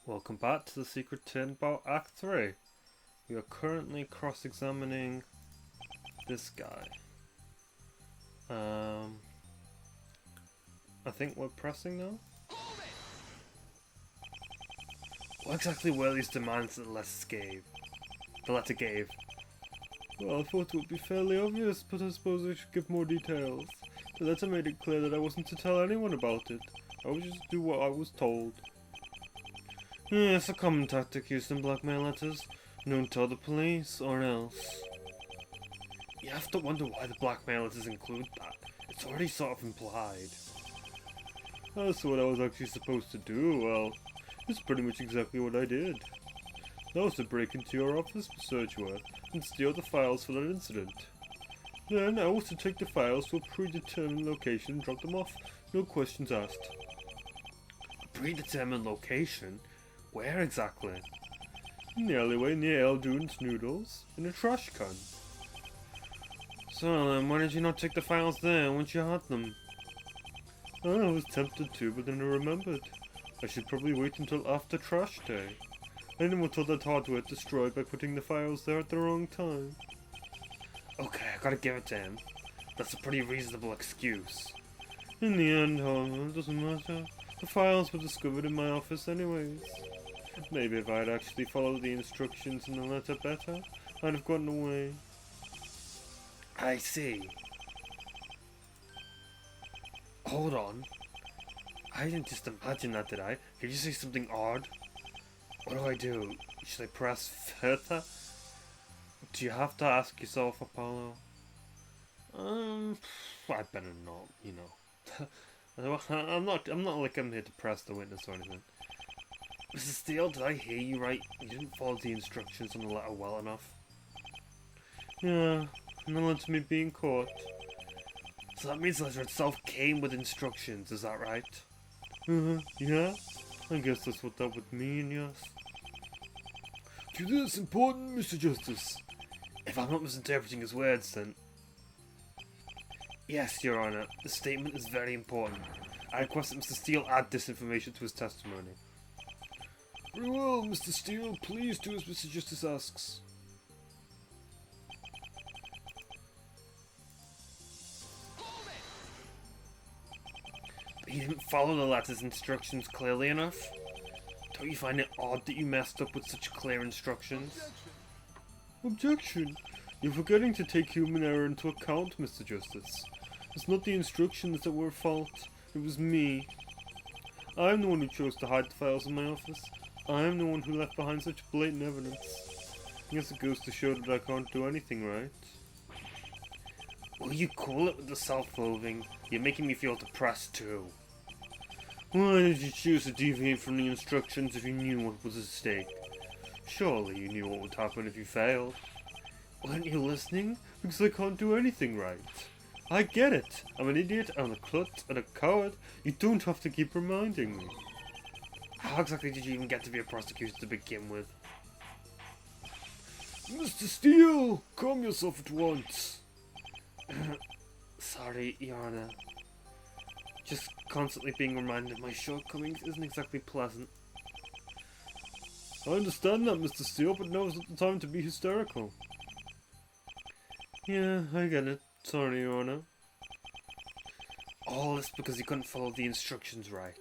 Welcome back to the Secret Turnabout Act 3. We are currently cross-examining this guy. I think we're pressing now? What exactly were these demands that the letter gave? Well, I thought it would be fairly obvious, but I suppose I should give more details. The letter made it clear that I wasn't to tell anyone about it. I would just do what I was told. Yes, a common tactic used in blackmail letters. Don't tell the police, or else. You have to wonder why the blackmail letters include that. It's already sort of implied. As to what I was actually supposed to do, well, it's pretty much exactly what I did. That was to break into your office, Mr. Sedgwick, and steal the files for that incident. Then I was to take the files to a predetermined location and drop them off, no questions asked. A predetermined location? Where exactly? In the alleyway near Eldun's Noodles, in a trash can. So then, why did you not take the files there once you had them? I was tempted to, but then I remembered. I should probably wait until after trash day. I didn't want all that hardware destroyed by putting the files there at the wrong time. Okay, I gotta give it to him. That's a pretty reasonable excuse. In the end, however, it doesn't matter. The files were discovered in my office anyways. Maybe if I had actually followed the instructions in the letter better, I'd have gotten away. I see. Hold on. I didn't just imagine that, did I? Did you say something odd? What do? Should I press further? Do you have to ask yourself, Apollo? I better not, you know. I'm not like I'm here to press the witness or anything. Mrs. Steele, did I hear you right? You didn't follow the instructions on the letter well enough. Yeah, and that led to me being caught. So that means the letter itself came with instructions, is that right? Yeah? I guess that's what that would mean, yes. To this important, Mr. Justice. If I'm not misinterpreting his words, then... Yes, Your Honour, the statement is very important. I request that Mr. Steele add this information to his testimony. Very well, Mr. Steele. Please do as Mr. Justice asks. But you didn't follow the letter's instructions clearly enough? Don't you find it odd that you messed up with such clear instructions? Objection! You're forgetting to take human error into account, Mr. Justice. It's not the instructions that were at fault. It was me. I'm the one who chose to hide the files in my office. I'm the one who left behind such blatant evidence. I guess it goes to show that I can't do anything right. Will you call it with the self-loathing? You're making me feel depressed too. Why did you choose to deviate from the instructions if you knew what was at stake? Surely you knew what would happen if you failed. Weren't you listening? Because I can't do anything right. I get it. I'm an idiot, I'm a klutz, and a coward. You don't have to keep reminding me. How exactly did you even get to be a prosecutor to begin with? Mr. Steele, calm yourself at once. Sorry, Your Honour. Just constantly being reminded of my shortcomings isn't exactly pleasant. I understand that, Mr. Steele, but now is not the time to be hysterical. Yeah, I get it. Sorry, Your Honour. All this because he couldn't follow the instructions right.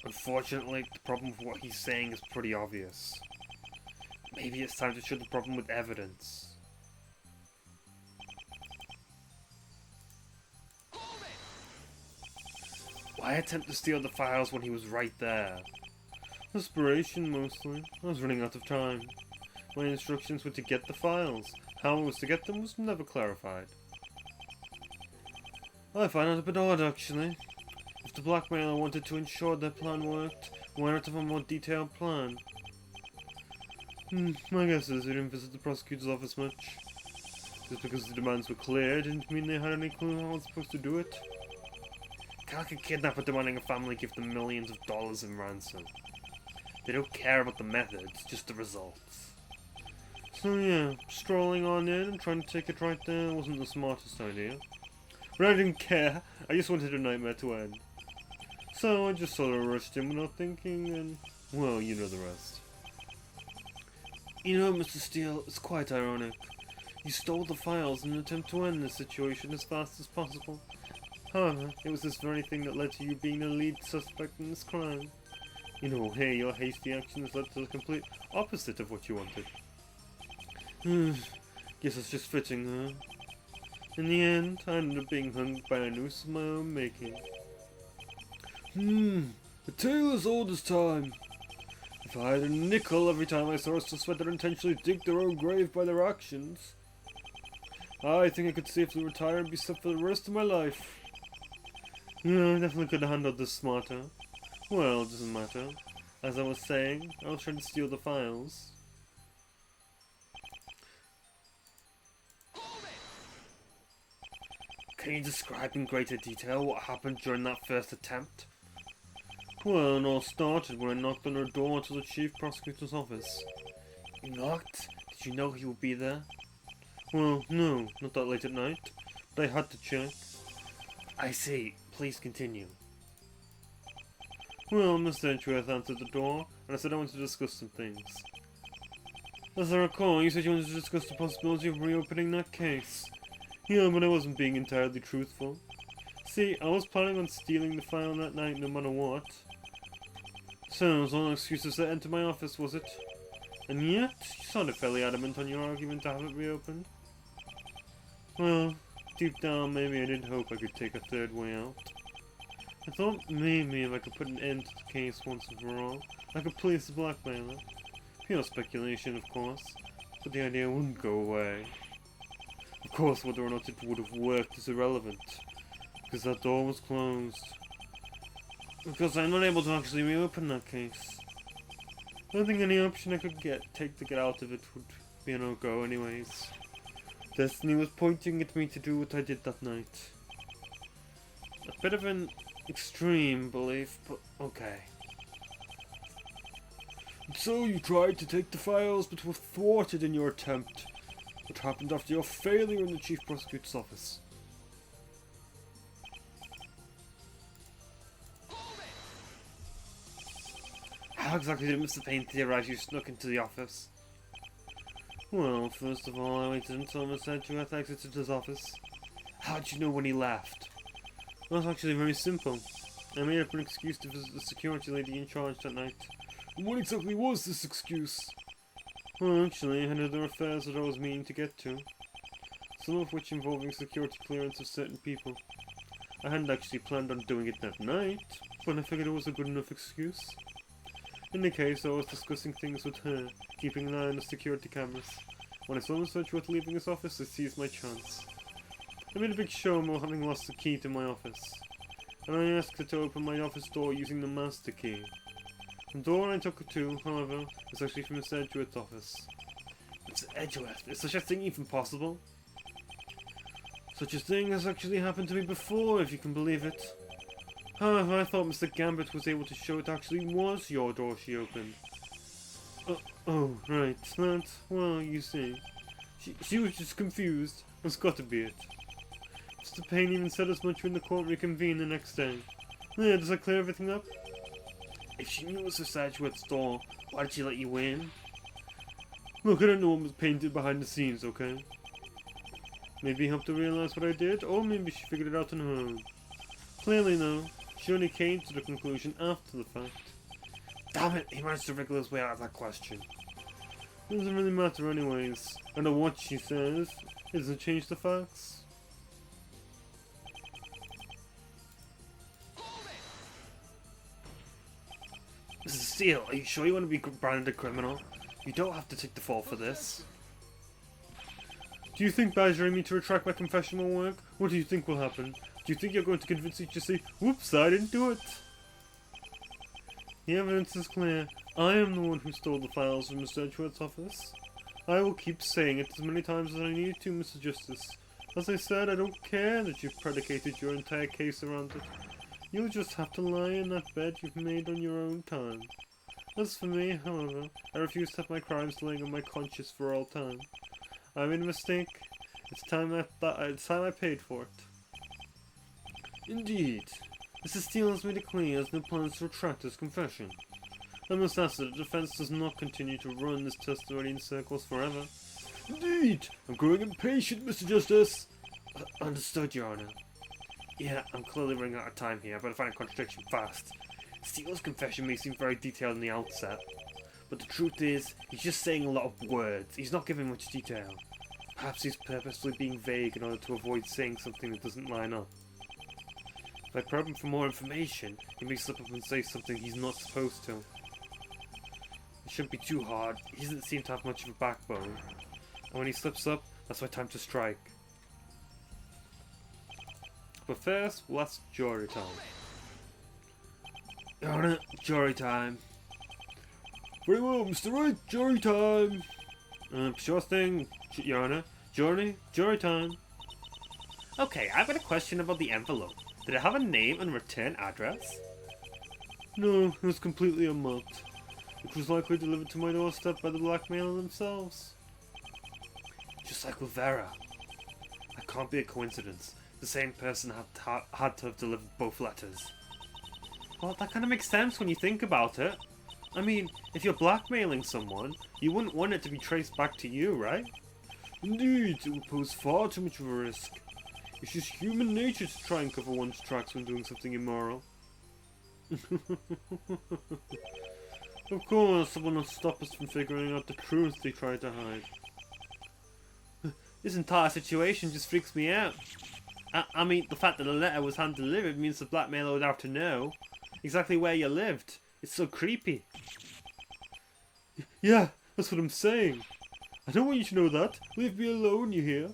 Unfortunately, the problem with what he's saying is pretty obvious. Maybe it's time to show the problem with evidence. Why attempt to steal the files when he was right there? Desperation, mostly. I was running out of time. My instructions were to get the files. How I was to get them was never clarified. I find it a bit odd, actually. If the blackmailer wanted to ensure their plan worked, why not have a more detailed plan? My guess is they didn't visit the prosecutor's office much. Just because the demands were clear didn't mean they had any clue how I was supposed to do it. Like a kidnapper demanding a family give them millions of dollars in ransom. They don't care about the methods, just the results. So yeah, strolling on in and trying to take it right there wasn't the smartest idea. But I didn't care, I just wanted a nightmare to end. So I just sort of rushed in without thinking, and Well, you know the rest. You know, Mr. Steele, it's quite ironic. You stole the files in an attempt to end this situation as fast as possible. However, it was this very thing that led to you being the lead suspect in this crime. In a way, your hasty actions led to the complete opposite of what you wanted. Guess it's just fitting, huh? In the end, I ended up being hung by a noose of my own making. A tale as old as time. If I had a nickel every time I saw a suspect that intentionally dig their own grave by their actions, I think I could safely retire and be set for the rest of my life. Yeah, I definitely could have handled this smarter. Well, it doesn't matter. As I was saying, I was trying to steal the files. Can you describe in greater detail what happened during that first attempt? Well, it all started when I knocked on her door to the Chief Prosecutor's office. You knocked? Did you know he would be there? Well, no, not that late at night, but I had to check. I see. Please continue. Well, Mr. Edgeworth answered the door, and I said I wanted to discuss some things. As I recall, you said you wanted to discuss the possibility of reopening that case. Yeah, but I wasn't being entirely truthful. See, I was planning on stealing the file that night no matter what. So, it was all excuses that entered my office, was it? And yet, you sounded fairly adamant on your argument to have it reopened. Well, deep down, maybe I did hope I could take a third way out. I thought maybe if I could put an end to the case once and for all, I could place the blackmailer. Pure speculation, of course, but the idea wouldn't go away. Of course, whether or not it would have worked is irrelevant, because that door was closed. Because I'm not able to actually reopen that case. I don't think any option I could take to get out of it would be a no-go anyways. Destiny was pointing at me to do what I did that night. A bit of an extreme belief, but okay. And so you tried to take the files, but were thwarted in your attempt. What happened after your failure in the Chief Prosecutor's office? How exactly did Mr. Payne theorize you snuck into the office? Well, first of all, I waited until Mr. Edgeworth exited his office. How did you know when he left? Well, it's actually very simple. I made up an excuse to visit the security lady in charge that night. And what exactly was this excuse? Well, actually, I had other affairs that I was meaning to get to. Some of which involving security clearance of certain people. I hadn't actually planned on doing it that night, but I figured it was a good enough excuse. In the case, I was discussing things with her, keeping an eye on the security cameras. When I saw Mr. Edgeworth leaving his office, I seized my chance. I made a big show of having lost the key to my office, and I asked her to open my office door using the master key. The door I took her to, however, was actually from Mr. Edgeworth's office. Mr. Edgeworth, is such a thing even possible? Such a thing has actually happened to me before, if you can believe it. However, I thought Mr. Gambit was able to show it actually was your door she opened. Oh, right, that, well, you see. She was just confused. That's got to be it. Mr. Payne even said as much when the court reconvened the next day. Yeah, does that clear everything up? If she knew it was Mr. Edgeworth's door, why did she let you in? Look, I don't know what was painted behind the scenes, okay? Maybe he helped her realize what I did, or maybe she figured it out on her own. Clearly, though, she only came to the conclusion after the fact. Damn it, he managed to wriggle his way out of that question. It doesn't really matter anyways. I know what she says. It doesn't change the facts. Mrs. Steele, are you sure you want to be branded a criminal? You don't have to take the fall for this. Do you think badgering me to retract my confession will work? What do you think will happen? Do you think you're going to convince me to say, whoops, I didn't do it? The evidence is clear. I am the one who stole the files from Mr. Edgeworth's office. I will keep saying it as many times as I need to, Mr. Justice. As I said, I don't care that you've predicated your entire case around it. You'll just have to lie in that bed you've made on your own time. As for me, however, I refuse to have my crimes laying on my conscience for all time. I made a mistake. It's time I paid for it. Indeed. Mr. Steele has made it clear he has no plans to retract his confession. I must ask that the defense does not continue to run this testimony in circles forever. Indeed! I'm growing impatient, Mr. Justice! Understood, Your Honor. Yeah, I'm clearly running out of time here. I better find a contradiction fast. Steele's confession may seem very detailed in the outset, but the truth is, he's just saying a lot of words. He's not giving much detail. Perhaps he's purposely being vague in order to avoid saying something that doesn't line up. If I probe him for more information, he may slip up and say something he's not supposed to. It shouldn't be too hard. He doesn't seem to have much of a backbone. And when he slips up, that's my time to strike. But first, what's jury time? Your Honor, jury time. Very well, Mr. Wright, jury time. Sure thing, Your Honor. Jury time. Okay, I've got a question about the envelope. Did it have a name and return address? No, it was completely unmarked. It was likely delivered to my doorstep by the blackmailer themselves. Just like with Vera. That can't be a coincidence. The same person had to have delivered both letters. Well, that kind of makes sense when you think about it. I mean, if you're blackmailing someone, you wouldn't want it to be traced back to you, right? Indeed, it would pose far too much of a risk. It's just human nature to try and cover one's tracks when doing something immoral. Of course, that will not stop us from figuring out the truth they tried to hide. This entire situation just freaks me out. I mean, the fact that the letter was hand-delivered means the blackmailer would have to know exactly where you lived. It's so creepy. Yeah, that's what I'm saying. I don't want you to know that. Leave me alone, you hear?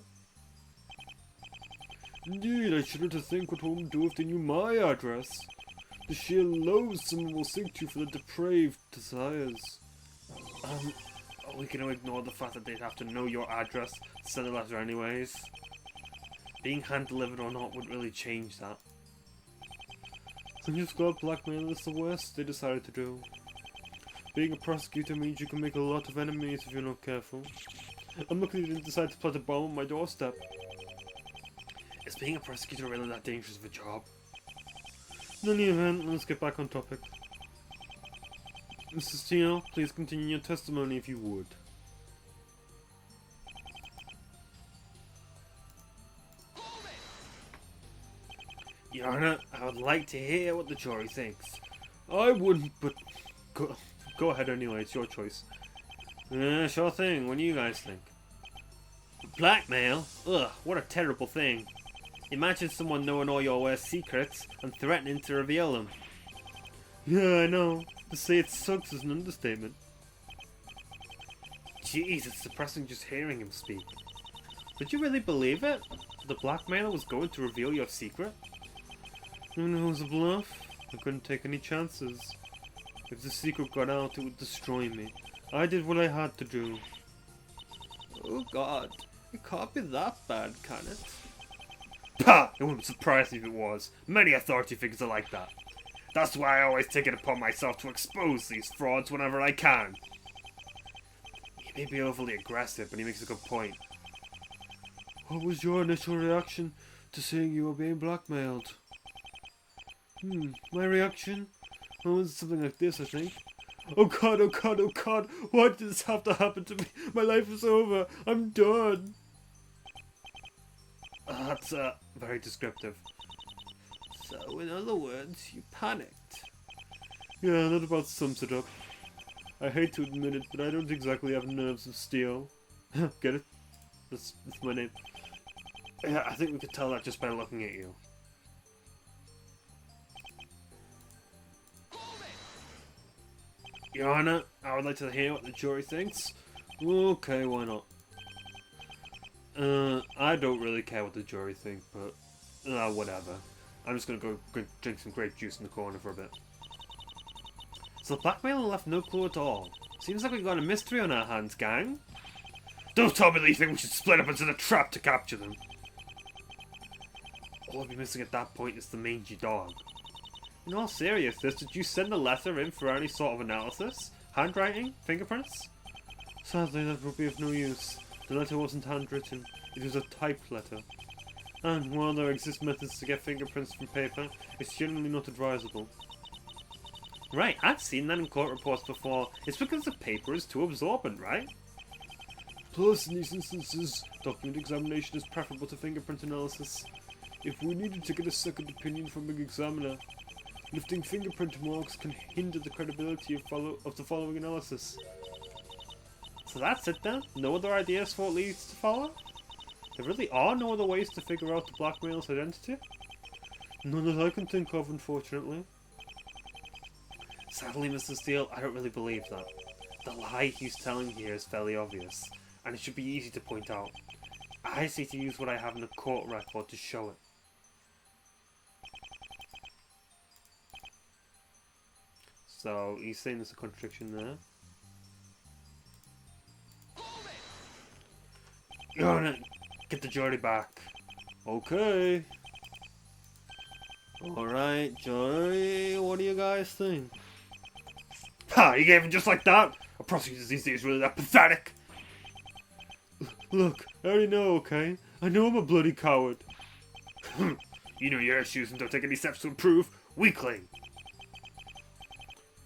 Indeed, I shudder to think what one would do if they knew my address. The sheer loathe someone will sink to for their depraved desires. Are we going to ignore the fact that they'd have to know your address to send a letter anyways? Being hand-delivered or not wouldn't really change that. I'm just glad blackmail is the worst they decided to do. Being a prosecutor means you can make a lot of enemies if you're not careful. I'm lucky they didn't decide to plant a bomb on my doorstep. Is being a prosecutor really that dangerous of a job? In any event, let's get back on topic. Mr. Steele, please continue your testimony if you would. Your Honor, I would like to hear what the jury thinks. I wouldn't, but go ahead anyway, it's your choice. Sure thing, what do you guys think? Blackmail? Ugh, what a terrible thing. Imagine someone knowing all your worst secrets and threatening to reveal them. Yeah, I know. To say it sucks is an understatement. Jeez, it's depressing just hearing him speak. Did you really believe it? The blackmailer was going to reveal your secret? Who knows, a bluff? I couldn't take any chances. If the secret got out, it would destroy me. I did what I had to do. Oh god, it can't be that bad, can it? Pah! It wouldn't surprise me if it was. Many authority figures are like that. That's why I always take it upon myself to expose these frauds whenever I can. He may be overly aggressive, but he makes a good point. What was your initial reaction to seeing you were being blackmailed? My reaction? Well, it's something like this, I think. Oh god, oh god, oh god, why did this have to happen to me? My life is over, I'm done. That's very descriptive. So, in other words, you panicked. Yeah, that about sums it up. I hate to admit it, but I don't exactly have nerves of steel. Get it? That's my name. Yeah, I think we could tell that just by looking at you. Your Honor, I would like to hear what the jury thinks. Okay, why not? I don't really care what the jury think, but whatever. I'm just gonna go drink some grape juice in the corner for a bit. So the blackmailer left no clue at all. Seems like we've got a mystery on our hands, gang. Don't tell me that you think we should split up into the trap to capture them. All I'd be missing at that point is the mangy dog. In all seriousness, did you send the letter in for any sort of analysis? Handwriting? Fingerprints? Sadly, that would be of no use. The letter wasn't handwritten. It was a typed letter. And while there exist methods to get fingerprints from paper, it's generally not advisable. Right, I've seen that in court reports before. It's because the paper is too absorbent, right? Plus, in these instances, document examination is preferable to fingerprint analysis. If we needed to get a second opinion from an examiner, lifting fingerprint marks can hinder the credibility of the following analysis. So that's it then? No other ideas for what leads to follow? There really are no other ways to figure out the blackmailer's identity? None that I can think of, unfortunately. Sadly, Mr. Steele, I don't really believe that. The lie he's telling here is fairly obvious, and it should be easy to point out. I see to use what I have in a court record to show it. So, he's saying there's a contradiction there. You're gonna get the jury back. Okay. Alright, jury, what do you guys think? Ha! You gave him just like that? A prosecutor these days really that pathetic? Look, I already know, okay? I know I'm a bloody coward. You know your issues and don't take any steps to improve. Weakling.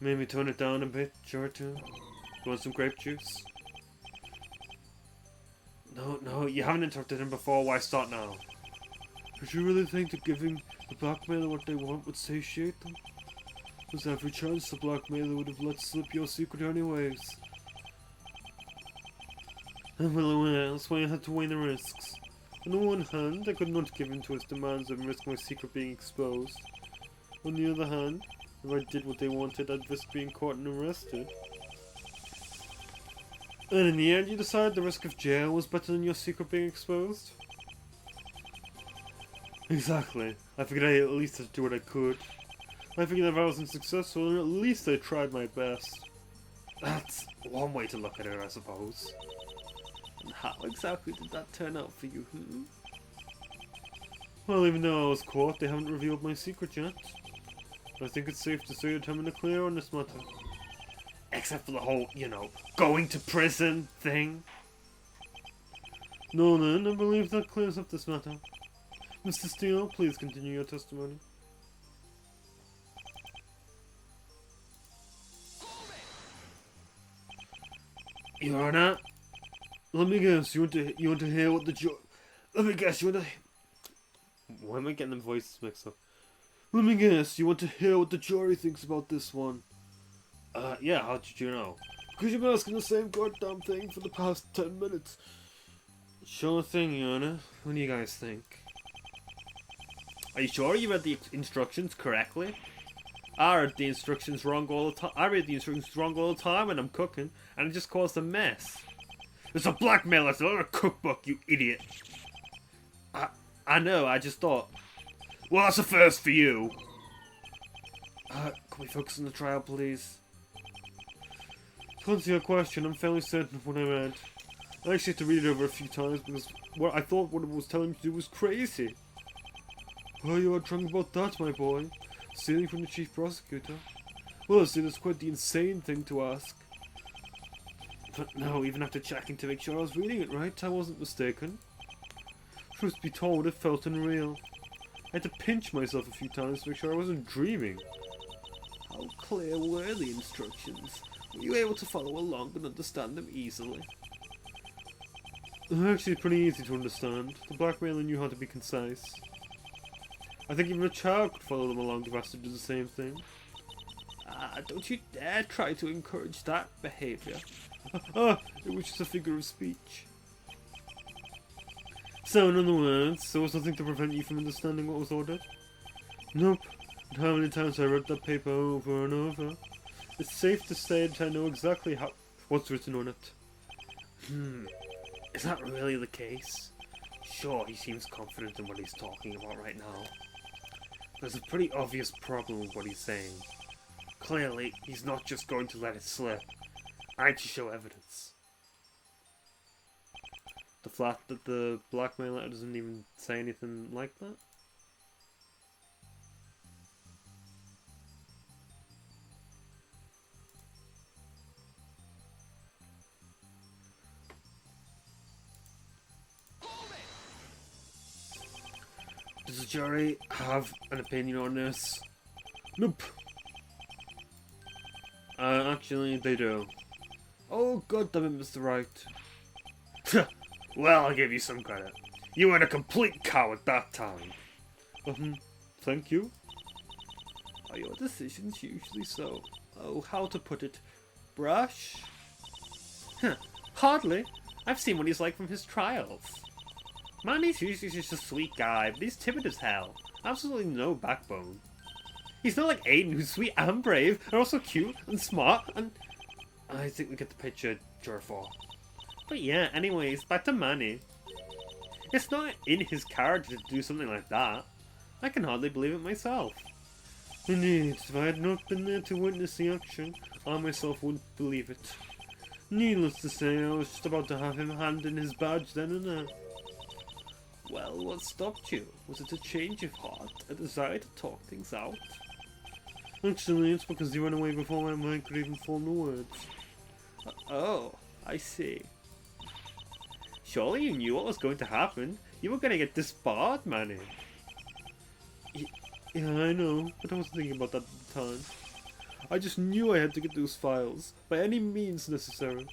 Maybe tone it down a bit, sure too. You want some grape juice? No, you haven't interrupted him before, why start now? Did you really think that giving the blackmailer what they want would satiate them? There's every chance the blackmailer would have let slip your secret anyways. Well, that's why I had to weigh the risks. On the one hand, I could not give in to his demands and risk my secret being exposed. On the other hand, if I did what they wanted, I'd risk being caught and arrested. And in the end, you decided the risk of jail was better than your secret being exposed? Exactly. I figured I at least had to do what I could. I figured if I wasn't successful, then at least I tried my best. That's one way to look at it, I suppose. And how exactly did that turn out for you, Well, even though I was caught, they haven't revealed my secret yet. I think it's safe to say that I'm in the clear on this matter. Except for the whole, going to prison thing. No, then, I believe that clears up this matter. Mr. Steele, please continue your testimony. Your Honor, let me guess, you want to hear what the Let me guess, you want to... Why am I getting the voices mixed up? Let me guess, you want to hear what the jury thinks about this one? Yeah, how did you know? Because you've been asking the same goddamn thing for the past 10 minutes. Sure thing, Your Honor. What do you guys think? Are you sure you read the instructions correctly? I read the instructions wrong all the time. I read the instructions wrong all the time when I'm cooking, and it just caused a mess. It's a blackmailer, it's not a cookbook, you idiot. I know, I just thought. Well, that's a first for you. Can we focus on the trial, please? To answer your question, I'm fairly certain of what I read. I actually had to read it over a few times because I thought what it was telling me to do was crazy. Oh, you are drunk about that, my boy. Stealing from the chief prosecutor. Well, see, that's quite the insane thing to ask. But no, even after checking to make sure I was reading it right, I wasn't mistaken. Truth be told, it felt unreal. I had to pinch myself a few times to make sure I wasn't dreaming. How clear were the instructions? Were you able to follow along and understand them easily? They're actually pretty easy to understand. The blackmailer knew how to be concise. I think even a child could follow them along if asked to do the same thing. Don't you dare try to encourage that behaviour. It was just a figure of speech. So, in other words, there was nothing to prevent you from understanding what was ordered? Nope. And how many times I read that paper over and over? It's safe to say that I know exactly what's written on it. Is that really the case? Sure, he seems confident in what he's talking about right now. There's a pretty obvious problem with what he's saying. Clearly, he's not just going to let it slip. I need to show evidence. The fact that the blackmailer doesn't even say anything like that? Does the jury have an opinion on this? Nope. Actually, they do. Oh, goddammit, Mr. Wright. Well, I'll give you some credit. You weren't a complete coward that time. Thank you. Are your decisions usually so, how to put it, brash? Hardly. I've seen what he's like from his trials. Manny's usually just a sweet guy, but he's timid as hell. Absolutely no backbone. He's not like Aiden, who's sweet and brave, and also cute and smart, and... I think we get the picture, Jurfor. But yeah, anyways, back to Manny. It's not in his character to do something like that. I can hardly believe it myself. Indeed, if I had not been there to witness the action, I myself wouldn't believe it. Needless to say, I was just about to have him hand in his badge then and there. Well, what stopped you? Was it a change of heart? A desire to talk things out? Actually, it's because you ran away before my mind could even form the words. Oh, I see. Surely you knew what was going to happen. You were going to get disbarred, Manny. Yeah, I know, but I wasn't thinking about that at the time. I just knew I had to get those files, by any means necessary.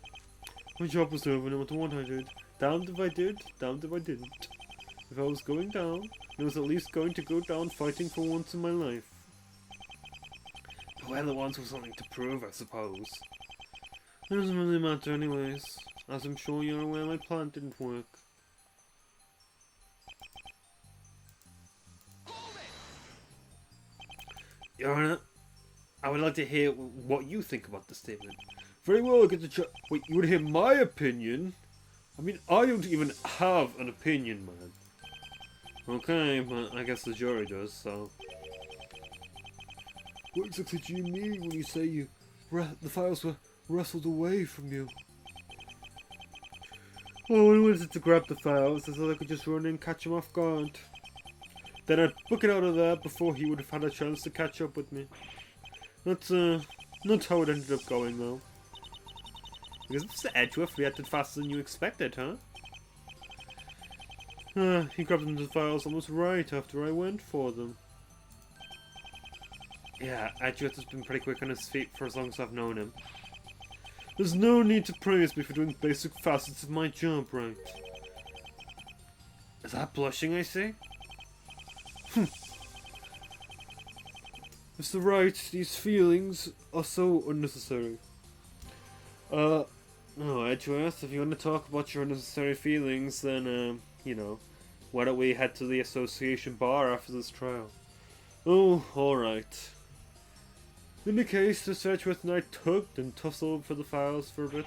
My job was over no matter what I did. Damned if I did, damned if I didn't. If I was going down, I was at least going to go down fighting for once in my life. But we're the ones with something to prove, I suppose. It doesn't really matter anyways, as I'm sure you're aware my plan didn't work. Your Honor, I would like to hear what you think about the statement. Very well, I get to wait, you want to hear my opinion? I mean, I don't even have an opinion, man. Okay, but I guess the jury does, so... What exactly do you mean when you say the files were wrestled away from you? Well, I wanted to grab the files so I could just run in and catch him off guard. Then I'd book it out of there before he would have had a chance to catch up with me. That's not how it ended up going, though. Because Mr. Edgeworth reacted faster than you expected, huh? He grabbed into the files almost right after I went for them. Yeah, Edgeworth has been pretty quick on his feet for as long as I've known him. There's no need to praise me for doing basic facets of my job right. Is that blushing, I see? Mr. Wright, these feelings are so unnecessary. No, Edgeworth, if you want to talk about your unnecessary feelings, then, you know, why don't we head to the association bar after this trial? Oh, alright. In the case, Mr. Edgeworth and I tugged and tussled for the files for a bit.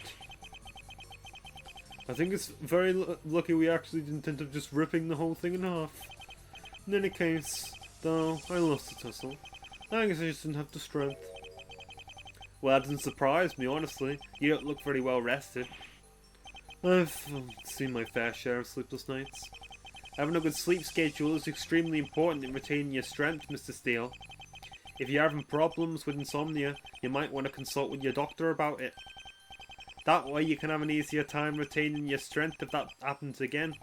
I think it's very lucky we actually didn't end up just ripping the whole thing in half. In any case, though, I lost the tussle. I guess I just didn't have the strength. Well, that doesn't surprise me, honestly. You don't look very well rested. I've seen my fair share of sleepless nights. Having a good sleep schedule is extremely important in retaining your strength, Mr. Steele. If you're having problems with insomnia, you might want to consult with your doctor about it. That way you can have an easier time retaining your strength if that happens again.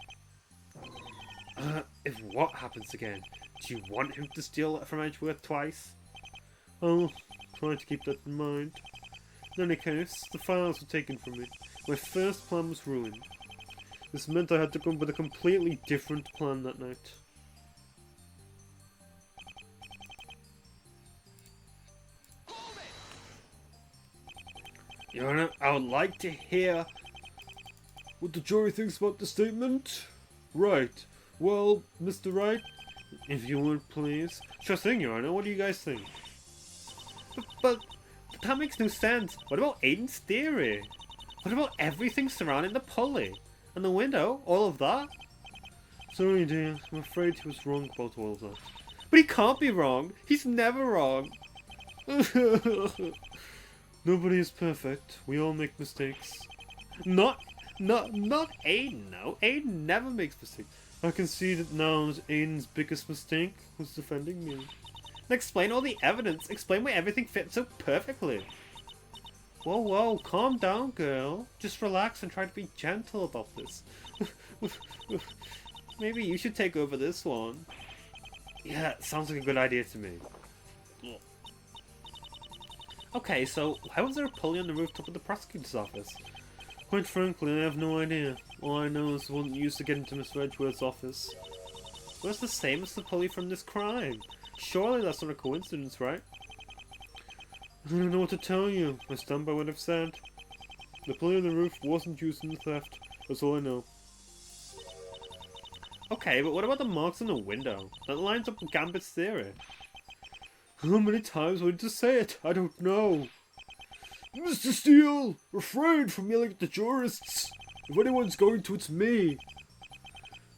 If what happens again? Do you want him to steal it from Edgeworth twice? I'll try to keep that in mind. In any case, the files were taken from me. My first plan was ruined. This meant I had to come up with a completely different plan that night. Your Honor, I would like to hear what the jury thinks about the statement. Right. Well, Mr. Wright, if you would please. Sure thing, Your Honor. What do you guys think? But that makes no sense. What about Aiden's theory? What about everything surrounding the pulley? And the window? All of that? Sorry, dear. I'm afraid he was wrong about all of that. But he can't be wrong. He's never wrong. Nobody is perfect. We all make mistakes. Not Aiden, no. Aiden never makes mistakes. I can see that now that Aiden's biggest mistake was defending me. And explain all the evidence. Explain why everything fits so perfectly. Whoa, whoa, calm down, girl. Just relax and try to be gentle about this. Maybe you should take over this one. Yeah, sounds like a good idea to me. Okay, so why was there a pulley on the rooftop of the prosecutor's office? Quite frankly, I have no idea. All I know is it wasn't used to get into Mr. Edgeworth's office. Well, it's the same as the pulley from this crime. Surely that's not a coincidence, right? I don't know what to tell you. I stand by what I've said. The pulley on the roof wasn't used in the theft. That's all I know. Okay, but what about the marks on the window? That lines up with Gambit's theory. How many times would you say it? I don't know. Mr. Steele, refrain from yelling at the jurists. If anyone's going to, it's me.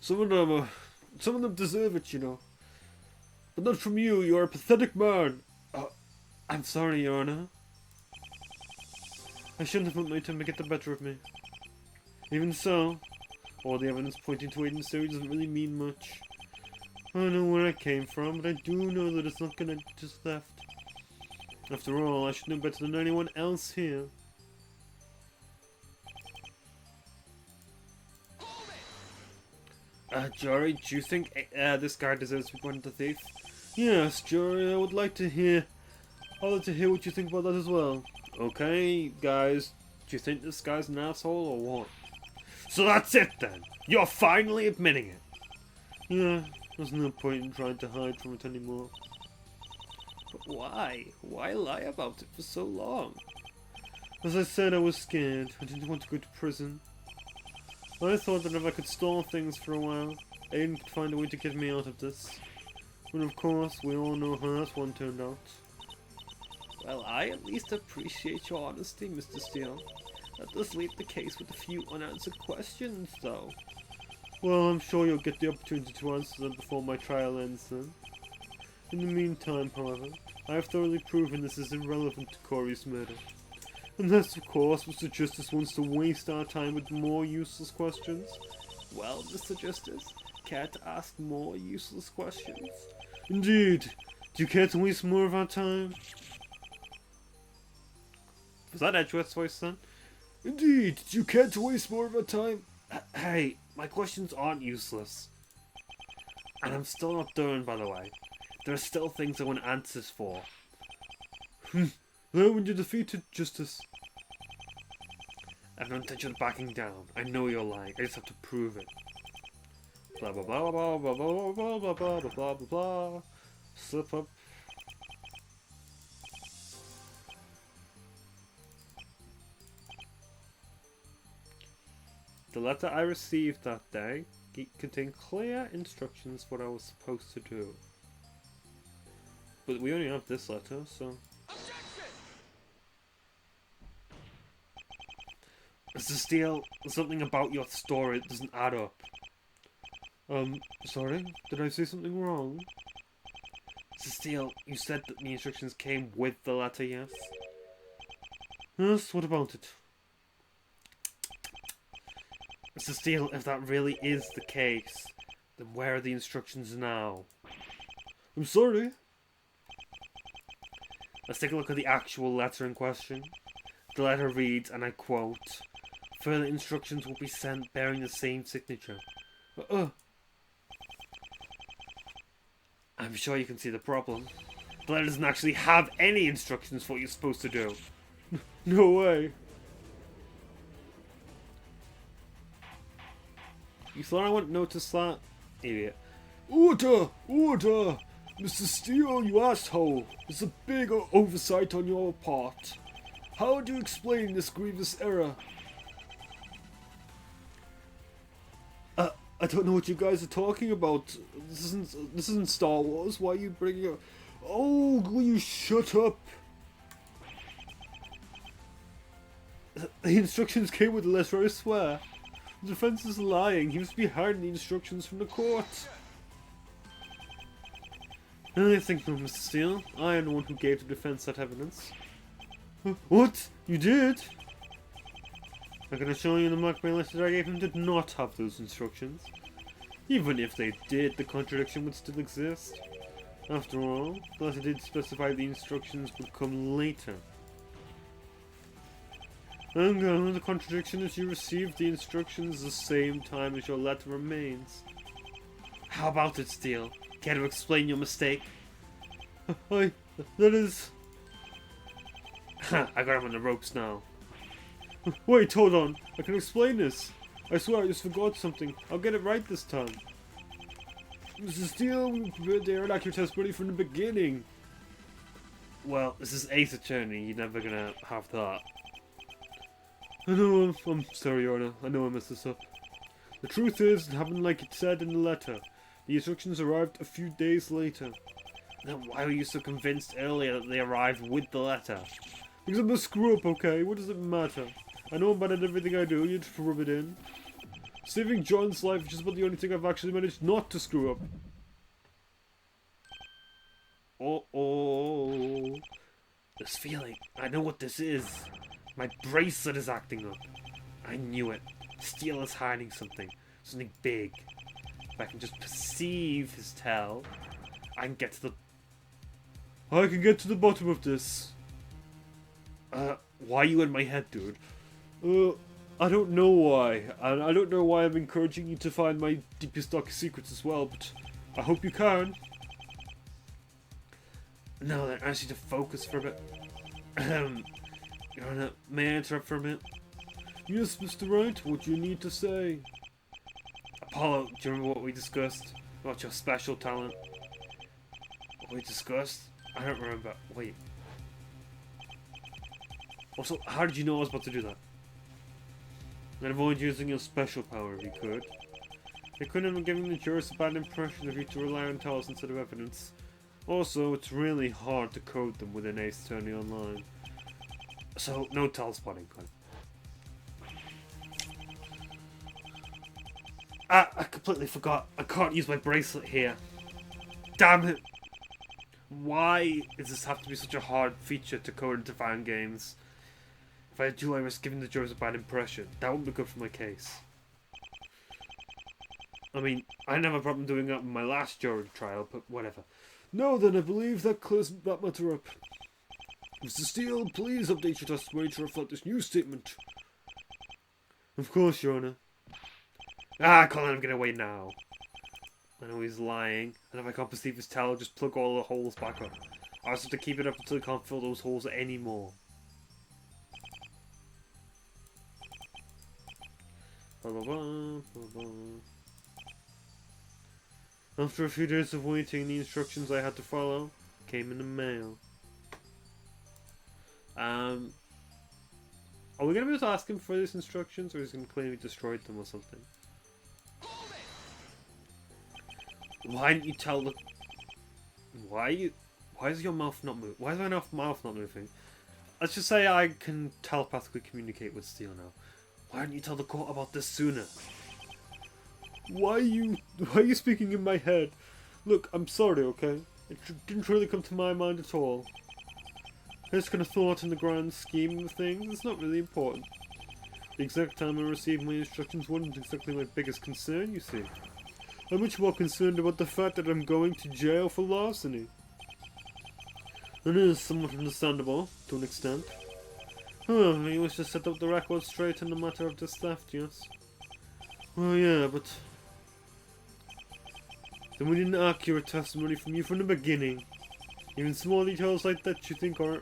Some of them deserve it, you know. But not from you. You're a pathetic man. I'm sorry, Your Honor. I shouldn't have let my temper get the better of me. Even so, all the evidence pointing to Aiden's theory doesn't really mean much. I don't know where I came from, but I do know that it's not connected to theft. After all, I should know better than anyone else here. Jory, do you think this guy deserves to be put the thief? Yes, Jory, I would like to hear. I'd like to hear what you think about that as well. Okay, guys, do you think this guy's an asshole or what? So that's it then. You're finally admitting it. Yeah, there's no point in trying to hide from it anymore. But why? Why lie about it for so long? As I said, I was scared. I didn't want to go to prison. I thought that if I could stall things for a while, Aiden could find a way to get me out of this. But of course, we all know how that one turned out. Well, I at least appreciate your honesty, Mr. Steele. That does leave the case with a few unanswered questions, though. Well, I'm sure you'll get the opportunity to answer them before my trial ends then. In the meantime, however, I have thoroughly proven this is irrelevant to Corey's murder. Unless, of course, Mr. Justice wants to waste our time with more useless questions. Well, Mr. Justice, care to ask more useless questions? Indeed. Do you care to waste more of our time? Was that Edgeworth's voice then? Indeed. Do you care to waste more of our time? Hey, my questions aren't useless. And I'm still not done, by the way. There are still things I want answers for. Then when you're defeated, Justice. I have no intention of backing down. I know you're lying. I just have to prove it. Blah blah blah blah blah blah blah blah blah blah blah blah blah. Slip up. The letter I received that day contained clear instructions for what I was supposed to do. But we only have this letter, so... Mr. Steele, something about your story doesn't add up. Sorry? Did I say something wrong? Mr. Steele, you said that the instructions came with the letter, yes? Yes, what about it? Mr. Steele, if that really is the case, then where are the instructions now? I'm sorry? Let's take a look at the actual letter in question. The letter reads, and I quote, "Further instructions will be sent bearing the same signature." I'm sure you can see the problem. The letter doesn't actually have any instructions for what you're supposed to do. No way. You thought I wouldn't notice that? Idiot. Order! Order! Mr. Steele, you asshole! It's a big oversight on your part. How do you explain this grievous error? I don't know what you guys are talking about. This isn't Star Wars. Why are you bringing up... Oh, will you shut up? The instructions came with the letter, I swear. The defense is lying. He must be hiding the instructions from the court. I think not, Mr. Steele. I am the one who gave the defense that evidence. What? You did? I can assure you the marked letter I gave him did not have those instructions. Even if they did, the contradiction would still exist. After all, the letter did specify the instructions would come later. And the contradiction is you received the instructions the same time as your letter remains. How about it, Steele? Care to explain your mistake? That is... I got him on the ropes now. Wait, hold on. I can explain this. I swear I just forgot something. I'll get it right this time. Mr. Steele, we prepared the air accurate testimony from the beginning. Well, this is Ace Attorney. You're never gonna have that. I know, I'm sorry, Your Honor. I know I messed this up. The truth is, it happened like it said in the letter. The instructions arrived a few days later. Then why were you so convinced earlier that they arrived with the letter? Because I'm a screw-up, okay? What does it matter? I know I'm bad at everything I do, you just rub it in. Saving John's life is just about the only thing I've actually managed not to screw up. Oh. This feeling. I know what this is. My bracelet is acting up. I knew it. Steele is hiding something. Something big. If I can just perceive his tell, I can get to the bottom of this. Why are you in my head, dude? I don't know why. And I don't know why I'm encouraging you to find my deepest, darkest secrets as well, but I hope you can. No, then I ask you to focus for a bit. Your Honor, may I interrupt for a minute? Yes, Mr. Wright, what do you need to say? Apollo, do you remember what we discussed? About your special talent? What we discussed? I don't remember. Wait. Also, how did you know I was about to do that? And avoid using your special power if you could. It couldn't have given the jurors a bad impression of you to rely on tells instead of evidence. Also, it's really hard to code them within Ace Attorney Online. So, no tell spotting. I completely forgot. I can't use my bracelet here. Damn it! Why does this have to be such a hard feature to code into fan games? If I do, I risk giving the jurors a bad impression. That wouldn't be good for my case. I mean, I didn't have a problem doing that in my last jury trial, but whatever. No, then I believe that clears that matter up. Mr. Steele, please update your testimony to reflect this new statement. Of course, Your Honor. Colin, I'm getting away now. I know he's lying, and if I can't perceive his tell, just plug all the holes back up. I just have to keep it up until I can't fill those holes anymore. After a few days of waiting, the instructions I had to follow came in the mail. Are we going to be able to ask him for these instructions, or is he going to claim he destroyed them or something? Why didn't you tell the... Why is your mouth not moving? Why is my mouth not moving? Let's just say I can telepathically communicate with Steele now. Why didn't you tell the court about this sooner? Why are you speaking in my head? Look, I'm sorry, okay? It didn't really come to my mind at all. This kind of thought in the grand scheme of things, it's not really important. The exact time I received my instructions wasn't exactly my biggest concern, you see. I'm much more concerned about the fact that I'm going to jail for larceny. And it is somewhat understandable, to an extent. You wish to set up the record straight in the matter of this theft, yes? Well, yeah, but... Then we need an accurate testimony from you from the beginning. Even small details like that you think are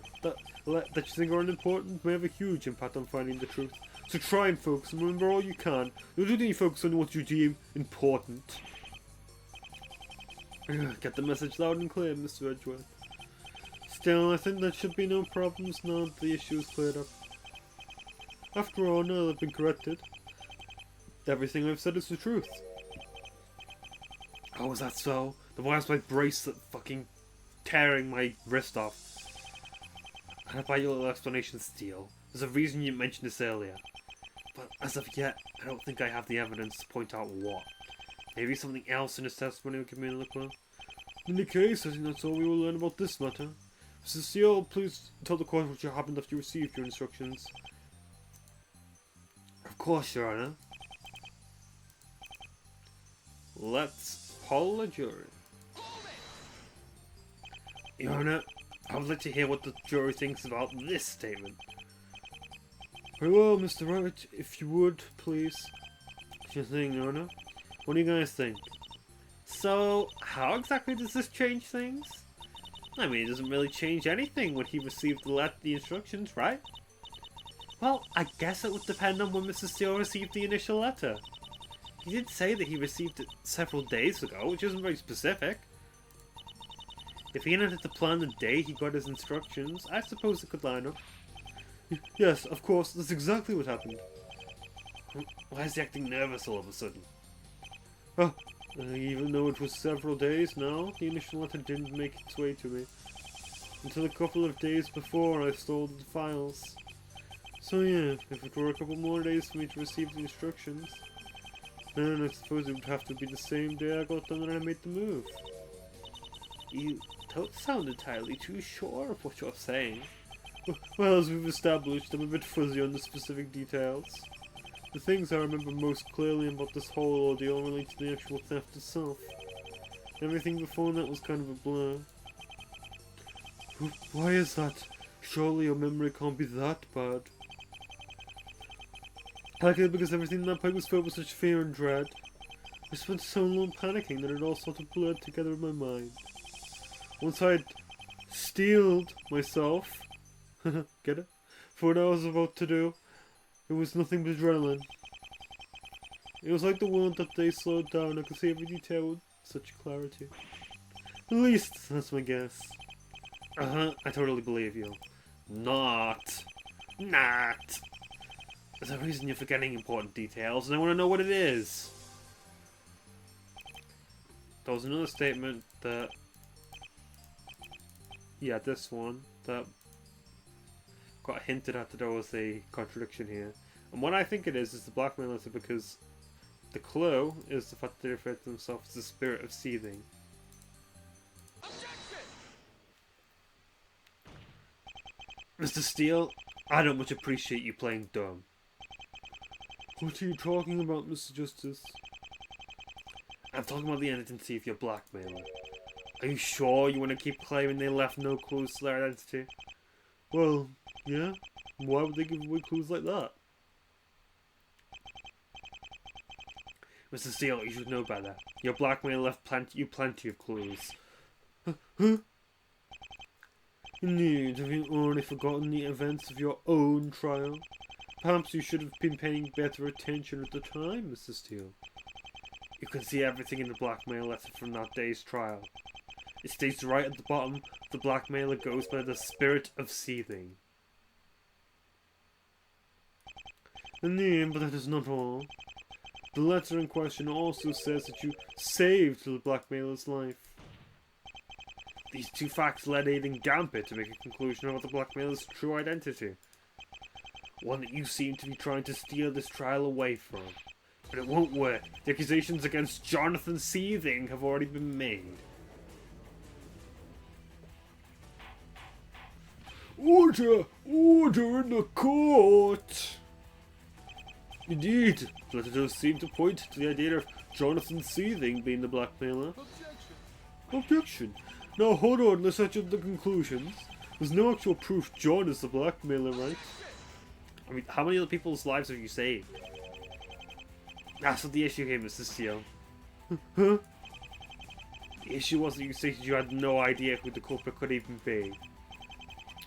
unimportant may have a huge impact on finding the truth. So try and focus and remember all you can. You do need to focus on what you deem important. Get the message loud and clear, Mr. Edgeworth. Still, I think there should be no problems now that the issue is cleared up. After all, now they've been corrected. Everything I've said is the truth. Oh, is that so? Then why is my bracelet fucking tearing my wrist off? I have your little explanation, Steele. There's a reason you mentioned this earlier. But as of yet, I don't think I have the evidence to point out what. Maybe something else in his testimony will give me another clue. In the case, I think that's all we will learn about this matter. Mr. Steele, please tell the court what happened after you received your instructions. Of course, Your Honor. Let's poll the jury. Your Honor, I would like to hear what the jury thinks about this statement. Very well, Mr. Wright, if you would, please. Sure thing, Your Honor. What do you guys think? So, how exactly does this change things? I mean, it doesn't really change anything when he received the instructions, right? Well, I guess it would depend on when Mr. Steele received the initial letter. He did say that he received it several days ago, which isn't very specific. If he had to plan the day he got his instructions, I suppose it could line up. Yes, of course, that's exactly what happened. Why is he acting nervous all of a sudden? Oh, even though it was several days now, the initial letter didn't make its way to me. Until a couple of days before I stole the files. So yeah, if it were a couple more days for me to receive the instructions, then I suppose it would have to be the same day I got them and I made the move. You don't sound entirely too sure of what you're saying. Well, as we've established, I'm a bit fuzzy on the specific details. The things I remember most clearly about this whole ordeal relate to the actual theft itself. Everything before that was kind of a blur. Why is that? Surely your memory can't be that bad. Likely because everything in that pipe was filled with such fear and dread. I spent so long panicking that it all sort of blurred together in my mind. Once I had steeled myself, get it? For what I was about to do, it was nothing but adrenaline. It was like the world that day slowed down. I could see every detail with such clarity. At least, that's my guess. I totally believe you. Not. There's a reason you're forgetting important details, and I want to know what it is. There was another statement that... Yeah, this one. That got hinted at that there was a contradiction here. And what I think it is the blackmail letter, because the clue is the fact that they refer to themselves as the spirit of seething. Mr. Steele, I don't much appreciate you playing dumb. What are you talking about, Mr. Justice? I'm talking about the identity of your blackmailer. Are you sure you want to keep claiming they left no clues to their identity? Well, yeah. Why would they give away clues like that? Mr. Steele, you should know better. Your blackmailer left plenty of clues. Huh? Indeed, have you already forgotten the events of your own trial? Perhaps you should have been paying better attention at the time, Mr. Steele. You can see everything in the blackmail letter from that day's trial. It states right at the bottom, the blackmailer goes by the spirit of seething. Indeed, but that is not all. The letter in question also says that you saved the blackmailer's life. These two facts led Aiden Gambit to make a conclusion about the blackmailer's true identity. One that you seem to be trying to steal this trial away from. But it won't work. The accusations against Jonathan Seething have already been made. Order! Order in the court! Indeed, the letter does seem to point to the idea of Jonathan Seething being the blackmailer. Objection! Now hold on, let's not jump to conclusions. There's no actual proof John is the blackmailer, right? I mean, how many other people's lives have you saved? That's not the issue here, Mr. Steele. Huh? The issue was that you stated you had no idea who the culprit could even be.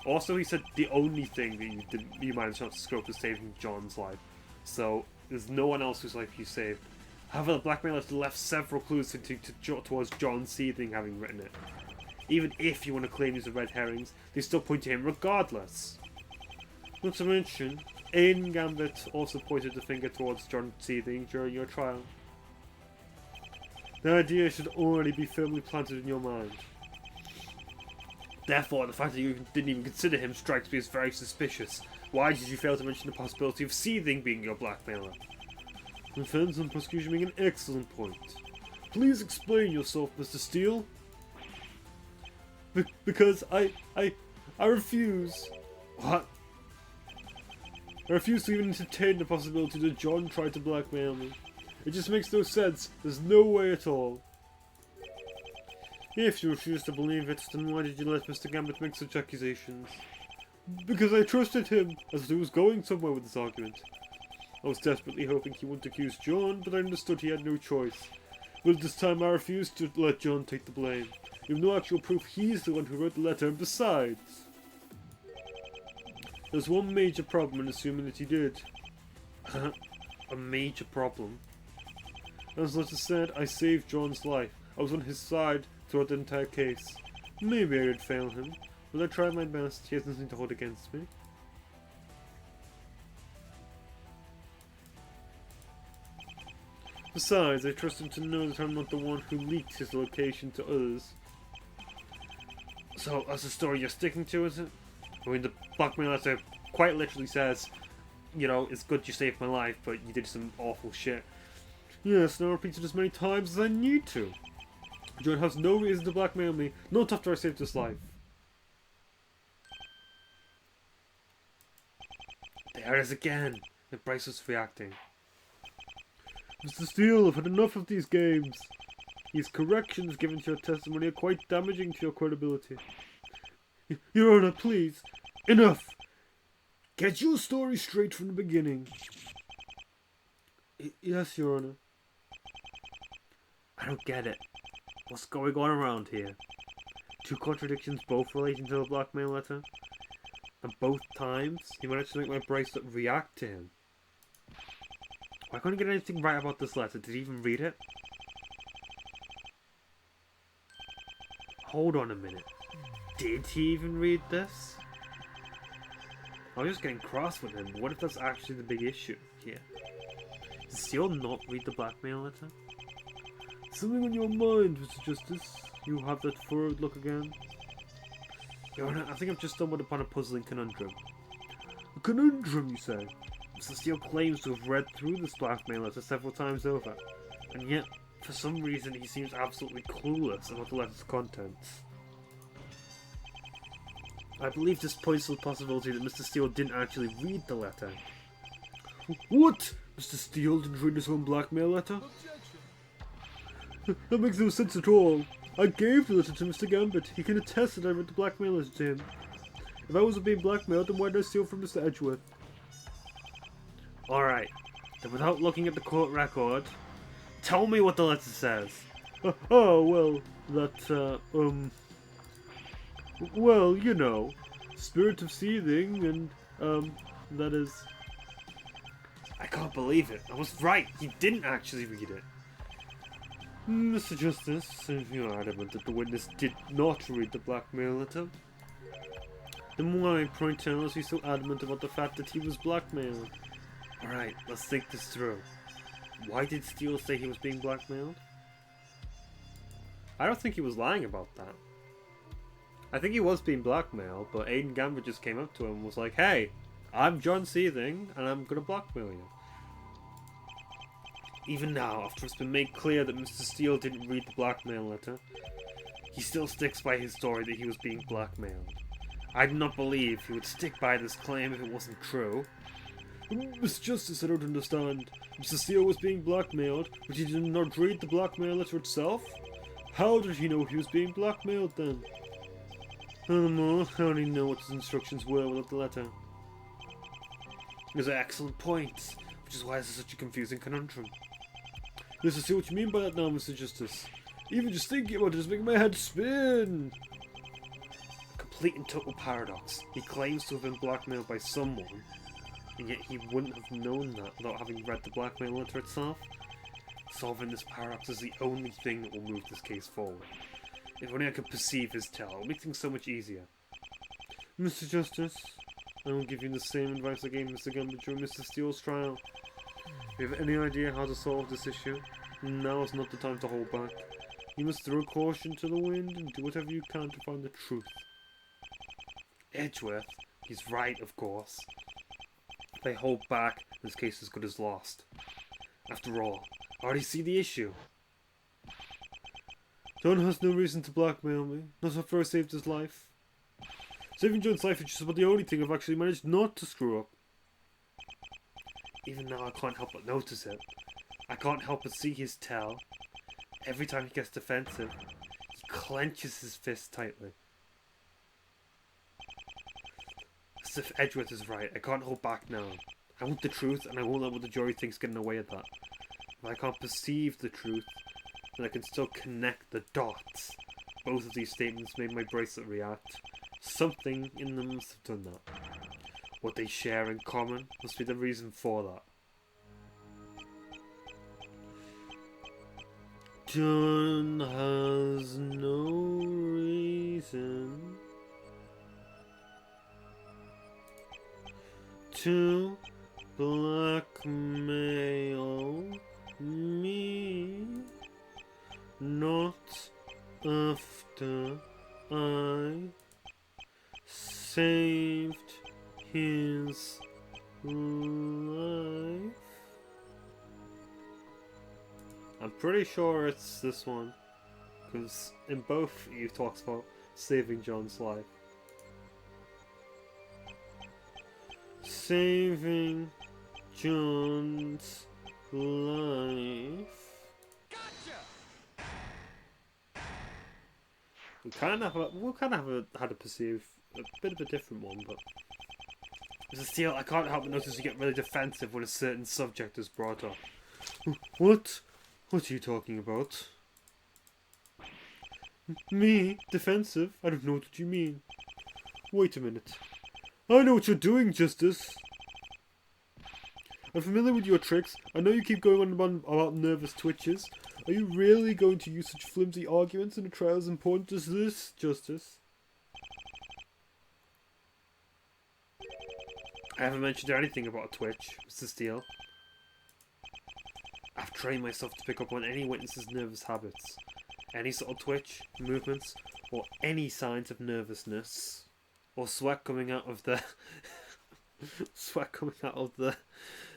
Also, he said the only thing that you managed not to scope was saving John's life. So, there's no one else whose life you saved. However, the blackmailer left several clues towards John Seething having written it. Even if you want to claim these are red herrings, they still point to him regardless. Not to mention, Aiden Gambit also pointed the finger towards John Seething during your trial. The idea should already be firmly planted in your mind. Therefore, the fact that you didn't even consider him strikes me as very suspicious. Why did you fail to mention the possibility of Seething being your blackmailer? Defense and prosecution make an excellent point. Please explain yourself, Mr. Steele. Because I refuse. What? I refuse to even entertain the possibility that John tried to blackmail me. It just makes no sense. There's no way at all. If you refuse to believe it, then why did you let Mr. Gambit make such accusations? Because I trusted him, as he was going somewhere with this argument. I was desperately hoping he wouldn't accuse John, but I understood he had no choice. But at this time I refused to let John take the blame. You have no actual proof he's the one who wrote the letter, and besides, there's one major problem in assuming that he did. A major problem? As the letter said, I saved John's life. I was on his side throughout the entire case. Maybe I did fail him, but I tried my best. He has nothing to hold against me. Besides, I trust him to know that I'm not the one who leaked his location to others. So, that's the story you're sticking to, is it? I mean, the blackmail letter quite literally says, you know, it's good you saved my life, but you did some awful shit. Yes, and I'll repeat it as many times as I need to. John has no reason to blackmail me, not after I saved his life. There it is again. And Bryce was reacting. Mr. Steele, I've had enough of these games. These corrections given to your testimony are quite damaging to your credibility. Your Honor, please. Enough! Get your story straight from the beginning. Yes, Your Honor. I don't get it. What's going on around here? Two contradictions both relating to the blackmail letter? And both times he managed to make my bracelet react to him. I couldn't get anything right about this letter. Did he even read it? Hold on a minute. Did he even read this? I was just getting cross with him. What if that's actually the big issue here? Did Steele not read the blackmail letter? Something on your mind, Mr. Justice? You have that furrowed look again? Your Honor, I think I've just stumbled upon a puzzling conundrum. A conundrum, you say? Mr. Steele claims to have read through this blackmail letter several times over, and yet, for some reason, he seems absolutely clueless about the letter's contents. I believe this points to the possibility that Mr. Steele didn't actually read the letter. What? Mr. Steele didn't read his own blackmail letter? That makes no sense at all. I gave the letter to Mr. Gambit. He can attest that I read the blackmail letter to him. If I wasn't being blackmailed, then why did I steal from Mr. Edgeworth? Alright, then without looking at the court record, tell me what the letter says. Well, well, you know, spirit of seething and, that is... I can't believe it. I was right. He didn't actually read it. Mr. Justice, if you are adamant that the witness did not read the blackmail letter, then why, pray tell, is he so adamant about the fact that he was blackmailed? Alright, let's think this through. Why did Steele say he was being blackmailed? I don't think he was lying about that. I think he was being blackmailed, but Aiden Gambit just came up to him and was like, hey, I'm John Seething, and I'm gonna blackmail you. Even now, after it's been made clear that Mr. Steele didn't read the blackmail letter, he still sticks by his story that he was being blackmailed. I do not believe he would stick by this claim if it wasn't true. Mr. Justice, I don't understand. Mr. Steele was being blackmailed, but he did not read the blackmail letter itself? How did he know he was being blackmailed then? Furthermore, how did he know what his instructions were without the letter? Those are excellent points, which is why this is such a confusing conundrum. Yes, I see what you mean by that now, Mr. Justice. Even just thinking about it is making my head spin. A complete and total paradox. He claims to have been blackmailed by someone, and yet he wouldn't have known that without having read the blackmail letter itself. Solving this paradox is the only thing that will move this case forward. If only I could perceive his tell, it would make things so much easier. Mr. Justice, I will give you the same advice I gave Mr. Gambit during Mr. Steele's trial. If you have any idea how to solve this issue, now is not the time to hold back. You must throw caution to the wind and do whatever you can to find the truth. Edgeworth, he's right, of course. If I hold back, this case is as good as lost. After all, I already see the issue. John has no reason to blackmail me, not after I saved his life. Saving John's life is just about the only thing I've actually managed not to screw up. Even now I can't help but notice it. I can't help but see his tell. Every time he gets defensive, he clenches his fist tightly. As if Edgeworth is right, I can't hold back now. I want the truth, and I won't let what the jury thinks get in the way of that. If I can't perceive the truth, then I can still connect the dots both of these statements made my bracelet react. Something in them must have done that. What they share in common must be the reason for that. John has no reason to blackmail me, not after I saved his life. I'm pretty sure it's this one, because in both you talks about saving John's life. Saving John's life. We kind of had to perceive a bit of a different one, but Mr. Steele, I can't help but notice you get really defensive when a certain subject is brought up. What? What are you talking about? Me? Defensive? I don't know what you mean. Wait a minute. I know what you're doing, Justice. I'm familiar with your tricks. I know you keep going on about nervous twitches. Are you really going to use such flimsy arguments in a trial as important as this, Justice? I haven't mentioned anything about a twitch, Mr. Steele. I've trained myself to pick up on any witness's nervous habits. Any subtle twitch, movements, or any signs of nervousness. Or sweat coming out of the... sweat coming out of the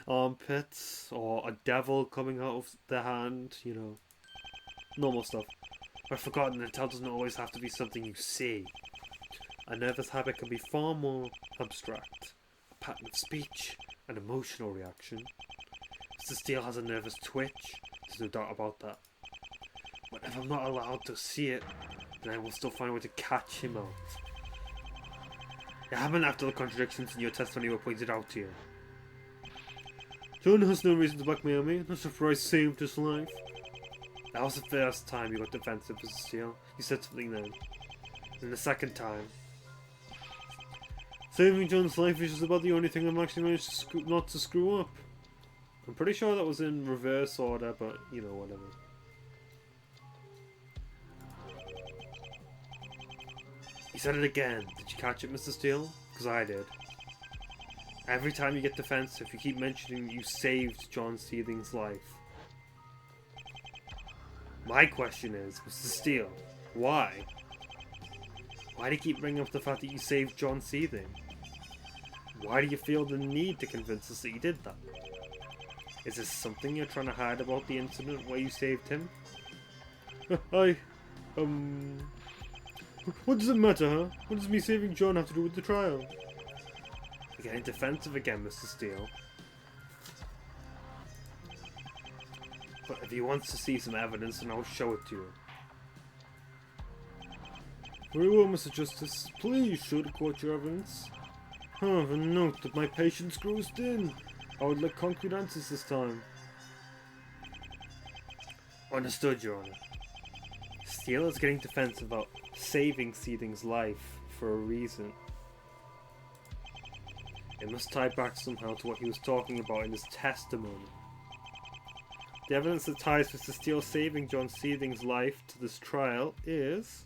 armpits. Or a devil coming out of the hand, you know. Normal stuff. But I've forgotten that it doesn't always have to be something you see. A nervous habit can be far more abstract. A pattern of speech, an emotional reaction. Mr. Steele has a nervous twitch, there's no doubt about that. But if I'm not allowed to see it, then I will still find a way to catch him out. It happened after the contradictions in your testimony were pointed out to you. John has no reason to blackmail me, not after I saved his life. That was the first time you got defensive, Mr. Steele. You said something then. And the second time. Saving John's life is just about the only thing I've actually managed to not to screw up. I'm pretty sure that was in reverse order, but, you know, whatever. You said it again. Did you catch it, Mr. Steele? Because I did. Every time you get defensive, you keep mentioning you saved John Seething's life. My question is, Mr. Steele, why? Why do you keep bringing up the fact that you saved John Seething? Why do you feel the need to convince us that you did that? Is this something you're trying to hide about the incident where you saved him? What does it matter, huh? What does me saving John have to do with the trial? You're getting defensive again, Mr. Steele. But if he wants to see some evidence, then I'll show it to you. Very well, Mr. Justice. Please show the court your evidence. However, note that my patience grows thin. I would like concrete answers this time. Understood, Your Honor. Steele is getting defensive about saving Seething's life for a reason. It must tie back somehow to what he was talking about in his testimony. The evidence that ties Mr. Steele saving John Seething's life to this trial is...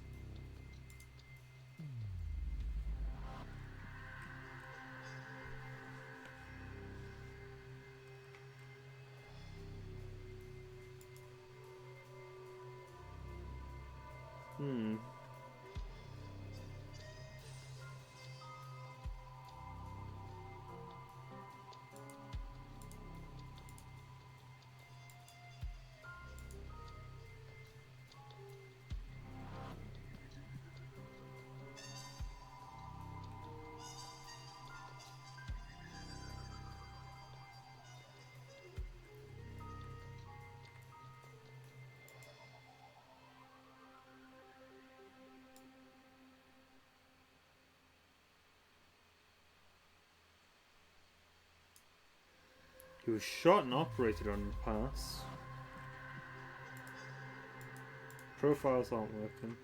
He was shot and operated on the pass. Profiles aren't working.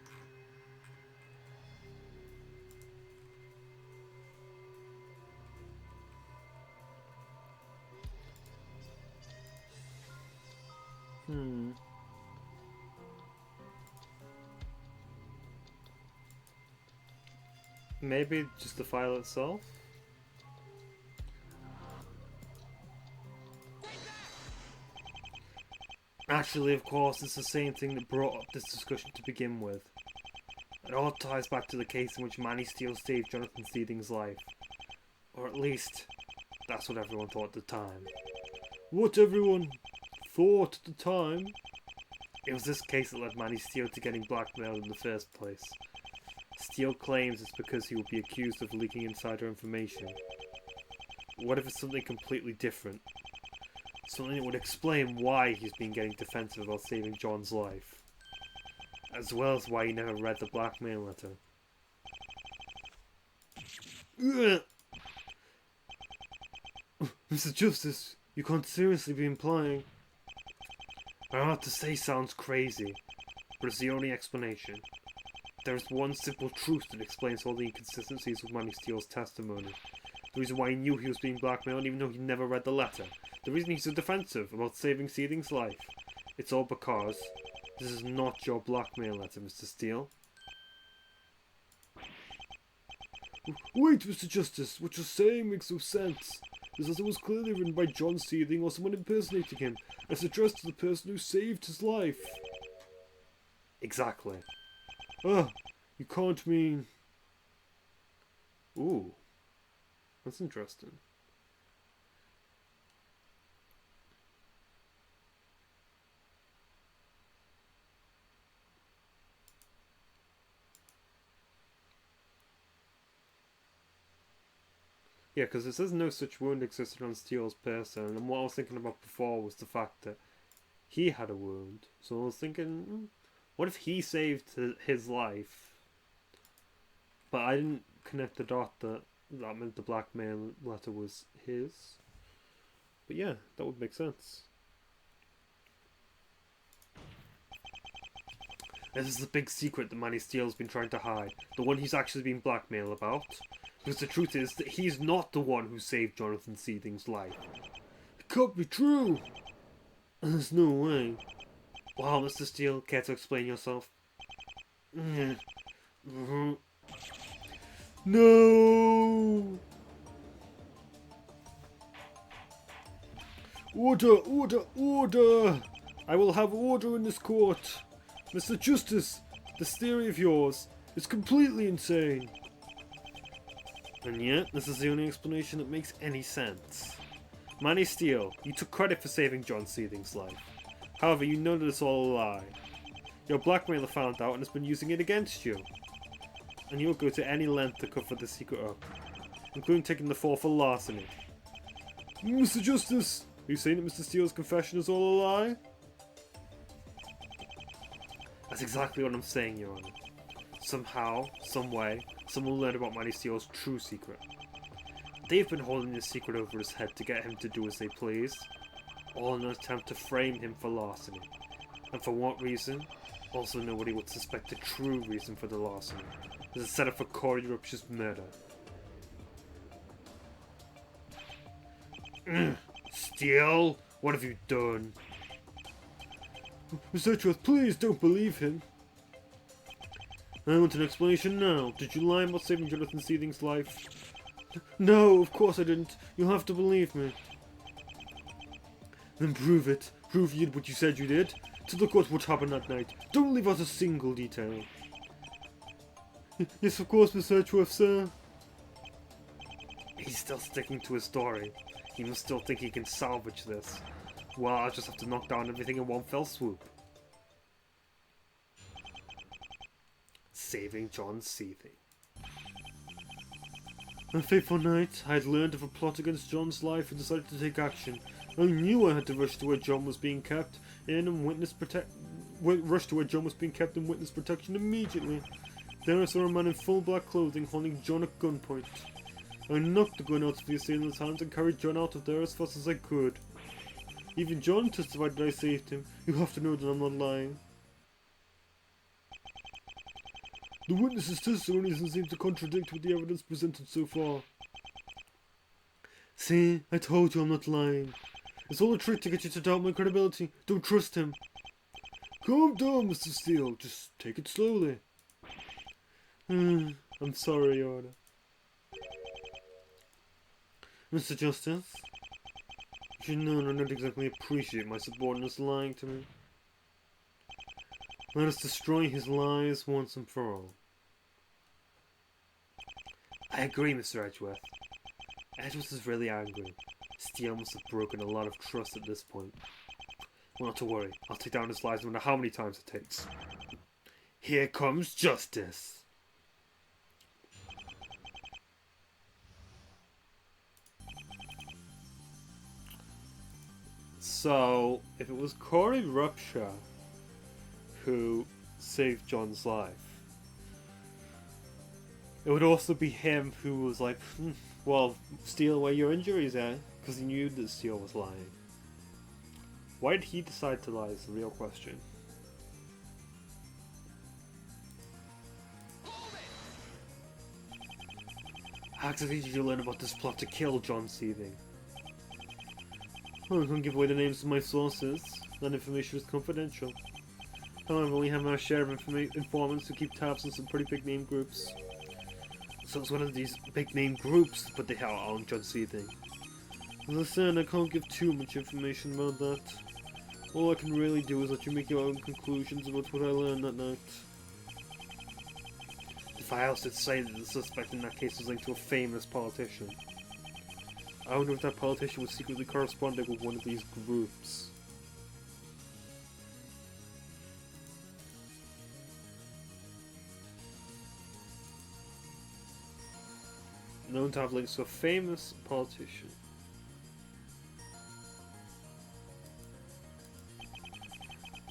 Maybe just the file itself? Actually, of course, it's the same thing that brought up this discussion to begin with. It all ties back to the case in which Manny Steele saved Jonathan Seething's life. Or at least, that's what everyone thought at the time. What everyone thought at the time? It was this case that led Manny Steele to getting blackmailed in the first place. Steele claims it's because he will be accused of leaking insider information. What if it's something completely different? Something that would explain why he's been getting defensive about saving John's life. As well as why he never read the blackmail letter. Mr. Justice, you can't seriously be implying... I don't have to say sounds crazy, but it's the only explanation. There is one simple truth that explains all the inconsistencies with Manny Steele's testimony. The reason why he knew he was being blackmailed even though he never read the letter. The reason he's so defensive about saving Seething's life. It's all because this is not your blackmail letter, Mr. Steele. Wait, Mr. Justice, what you're saying makes no sense. This letter was clearly written by John Seething or someone impersonating him, as addressed to the person who saved his life. Exactly. You can't mean... Ooh. That's interesting. Yeah, because it says no such wound existed on Steele's person, and what I was thinking about before was the fact that he had a wound. So I was thinking, what if he saved his life? But I didn't connect the dot that meant the blackmail letter was his. But yeah, that would make sense. This is the big secret that Manny Steele's been trying to hide. The one he's actually been blackmailed about. Because the truth is that he's not the one who saved Jonathan Seething's life. It can't be true! There's no way. Wow, Mr. Steele, care to explain yourself? No! Order! Order! Order! I will have order in this court! Mr. Justice, this theory of yours is completely insane! And yet, this is the only explanation that makes any sense. Manny Steele, you took credit for saving John Seething's life. However, you know that it's all a lie. Your blackmailer found out and has been using it against you. And you'll go to any length to cover the secret up, including taking the fall for larceny. Mr. Justice, are you saying that Mr. Steele's confession is all a lie? That's exactly what I'm saying, Your Honor. Somehow, someway, someone will learn about Manny Steele's true secret. They've been holding this secret over his head to get him to do as they please, all in an attempt to frame him for larceny. And for what reason? Also nobody would suspect the true reason for the larceny. As a setup for Corey Rupsh's murder. Steele, what have you done? Mr. Truth, please don't believe him. I want an explanation now. Did you lie about saving Jonathan Seething's life? No, of course I didn't. You'll have to believe me. Then prove it. Prove you did what you said you did. Tell the court what happened that night. Don't leave out a single detail. Yes, of course, Mr. Truth, sir. He's still sticking to his story. He must still think he can salvage this. Well, I'll just have to knock down everything in one fell swoop. Saving John Seething. On a fateful night, I had learned of a plot against John's life and decided to take action. I knew I had to rush to where John was being kept and witness protection immediately. There I saw a man in full black clothing holding John at gunpoint. I knocked the gun out of the assailant's hands and carried John out of there as fast as I could. Even John testified that I saved him. You have to know that I'm not lying. The witness's testimony doesn't seem to contradict with the evidence presented so far. See, I told you I'm not lying. It's all a trick to get you to doubt my credibility. Don't trust him. Calm down, Mr. Steele. Just take it slowly. I'm sorry, Your Honor. Mr. Justice, you should know I don't exactly appreciate my subordinates lying to me. Let us destroy his lies once and for all. I agree, Mr. Edgeworth. Edgeworth is really angry. Steele must have broken a lot of trust at this point. Well, not to worry. I'll take down his lies no matter how many times it takes. Here comes justice. So, if it was Corey Rupture who saved John's life, it would also be him who was like, well, Steele, where your injuries at? Because he knew that Steele was lying. Why did he decide to lie is the real question. How exactly did you learn about this plot to kill John Seething? Well, I can't give away the names of my sources. That information is confidential. However, we have our share of informants who keep tabs on some pretty big name groups. So it's one of these big name groups that put the hell on John Seething. As I said, I can't give too much information about that. All I can really do is let you make your own conclusions about what I learned that night. The files did say that the suspect in that case was linked to a famous politician. I wonder if that politician was secretly corresponding with one of these groups. Known to have links to a famous politician.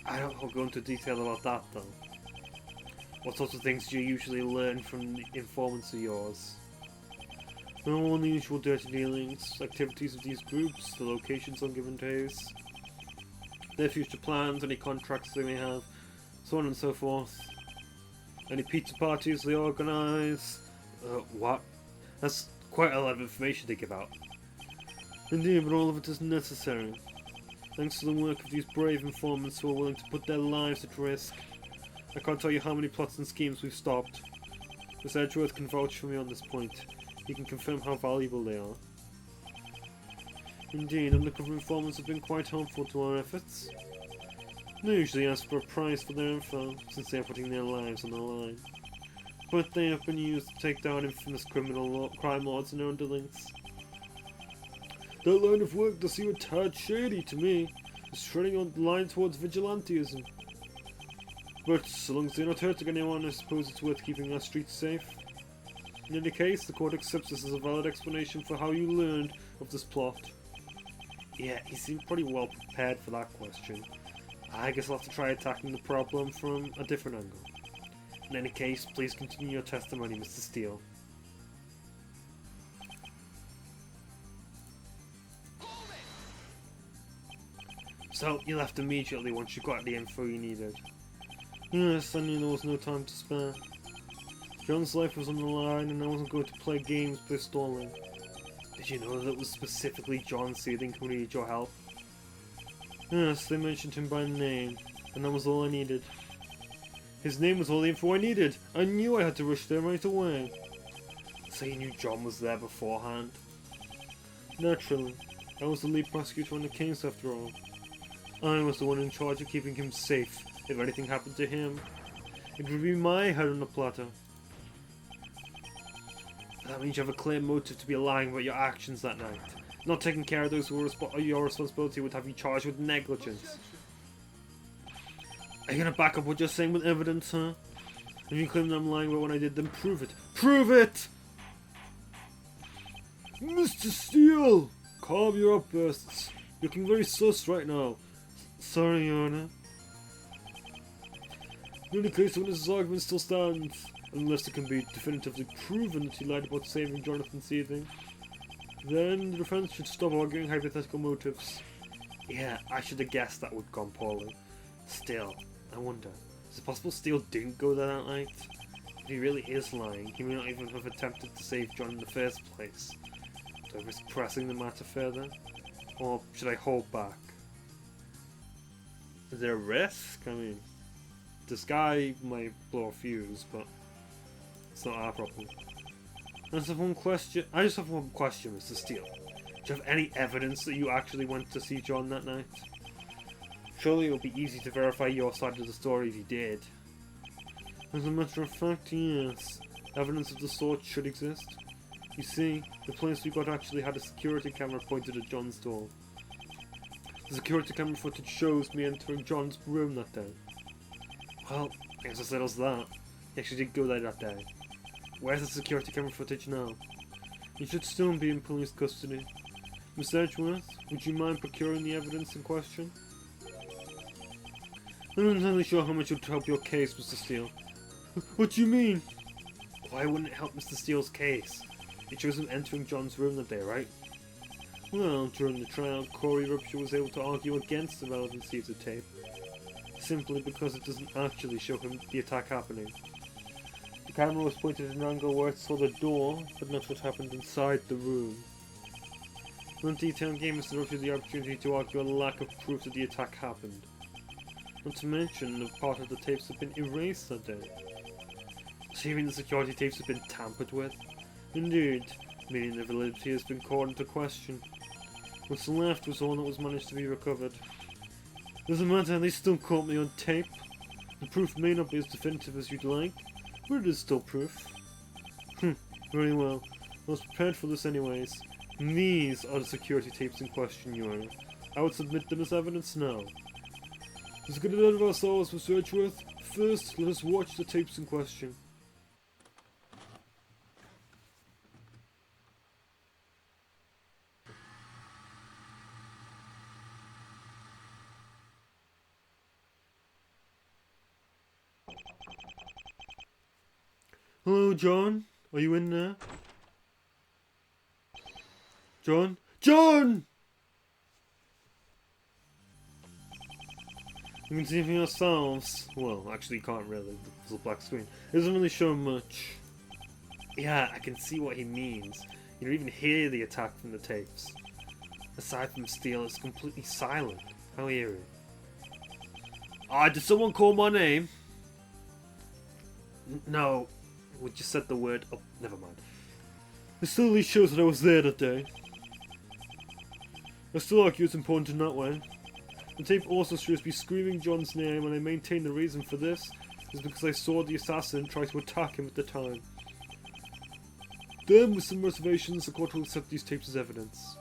I don't go into detail about that though. What sorts of things do you usually learn from the informants of yours? All the usual dirty dealings, activities of these groups, the locations on given days, their future plans, any contracts they may have, so on and so forth. Any pizza parties they organise. What? That's quite a lot of information to give out. Indeed, but all of it is necessary. Thanks to the work of these brave informants who are willing to put their lives at risk. I can't tell you how many plots and schemes we've stopped. Miss Edgeworth can vouch for me on this point. He can confirm how valuable they are. Indeed, undercover informants have been quite helpful to our efforts. They usually ask for a price for their info, since they are putting their lives on the line. But they have been used to take down infamous crime lords and their underlings. That line of work does seem a tad shady to me. It's treading on the line towards vigilantism. But so long as they're not hurting anyone, I suppose it's worth keeping our streets safe. In any case, the court accepts this as a valid explanation for how you learned of this plot. Yeah, he seemed pretty well prepared for that question. I guess I'll have to try attacking the problem from a different angle. In any case, please continue your testimony, Mr. Steele. So, you left immediately once you got the info you needed? Yes, I knew there was no time to spare. John's life was on the line and I wasn't going to play games by stalling. Did you know that it was specifically John Seething who needed your help? Yes, they mentioned him by name, and that was all I needed. His name was all the info I needed. I knew I had to rush there right away. So you knew John was there beforehand? Naturally. I was the lead prosecutor on the case after all. I was the one in charge of keeping him safe. If anything happened to him, it would be my head on the platter. That means you have a clear motive to be lying about your actions that night. Not taking care of those who were your responsibility would have you charged with negligence. Are you gonna back up what you're saying with evidence, huh? If you claim that I'm lying about what I did, then prove it. Prove it! Mr. Steele! Calm your outbursts. You're looking very sus right now. Sorry, Your Honor. In any case, the witness's argument still stands, unless it can be definitively proven that he lied about saving Jonathan Seething. Then the defense should stop arguing hypothetical motives. Yeah, I should have guessed that would have gone poorly. Still, I wonder, is it possible Steele didn't go there that night? If he really is lying, he may not even have attempted to save John in the first place. Do I risk pressing the matter further? Or should I hold back? Is there a risk? I mean, this guy might blow a fuse, but it's not our problem. I just have one question, Mr. Steele. Do you have any evidence that you actually went to see John that night? Surely it will be easy to verify your side of the story if you did. As a matter of fact, yes. Evidence of the sort should exist. You see, the place we got actually had a security camera pointed at John's door. The security camera footage shows me entering John's room that day. Well, I guess it settles that. He actually did go there that day. Where's the security camera footage now? He should still be in police custody. Miss Edgeworth, would you mind procuring the evidence in question? I'm not entirely sure how much it would help your case, Mr. Steele. What do you mean? Why wouldn't it help Mr. Steele's case? It shows him entering John's room that day, right? Well, during the trial, Corey Rupture was able to argue against the relevancy of the tape, simply because it doesn't actually show him the attack happening. The camera was pointed at an angle where it saw the door, but not what happened inside the room. That detail gave Mr. Rupture the opportunity to argue a lack of proof that the attack happened. Not to mention, that part of the tapes had been erased that day. So you mean the security tapes have been tampered with? Indeed, meaning their validity has been called into question. What's left was all that was managed to be recovered. Doesn't matter, they still caught me on tape. The proof may not be as definitive as you'd like, but it is still proof. Very well. I was prepared for this anyways. These are the security tapes in question, Your Honor. I would submit them as evidence now. Let's get it out of ourselves, Mr. Edgeworth. First, let us watch the tapes in question. Hello, John? Are you in there? John? John! You can see for yourselves. Well, actually you can't really, there's a black screen. It doesn't really show much. Yeah, I can see what he means. You don't even hear the attack from the tapes. Aside from Steele, it's completely silent. How eerie. Did someone call my name? No. We just said the word. Oh, never mind. It still at least shows that I was there that day. I still argue it's important in that way. The tape also shows me screaming John's name, and I maintain the reason for this is because I saw the assassin try to attack him at the time. Then, with some reservations, the court will accept these tapes as evidence.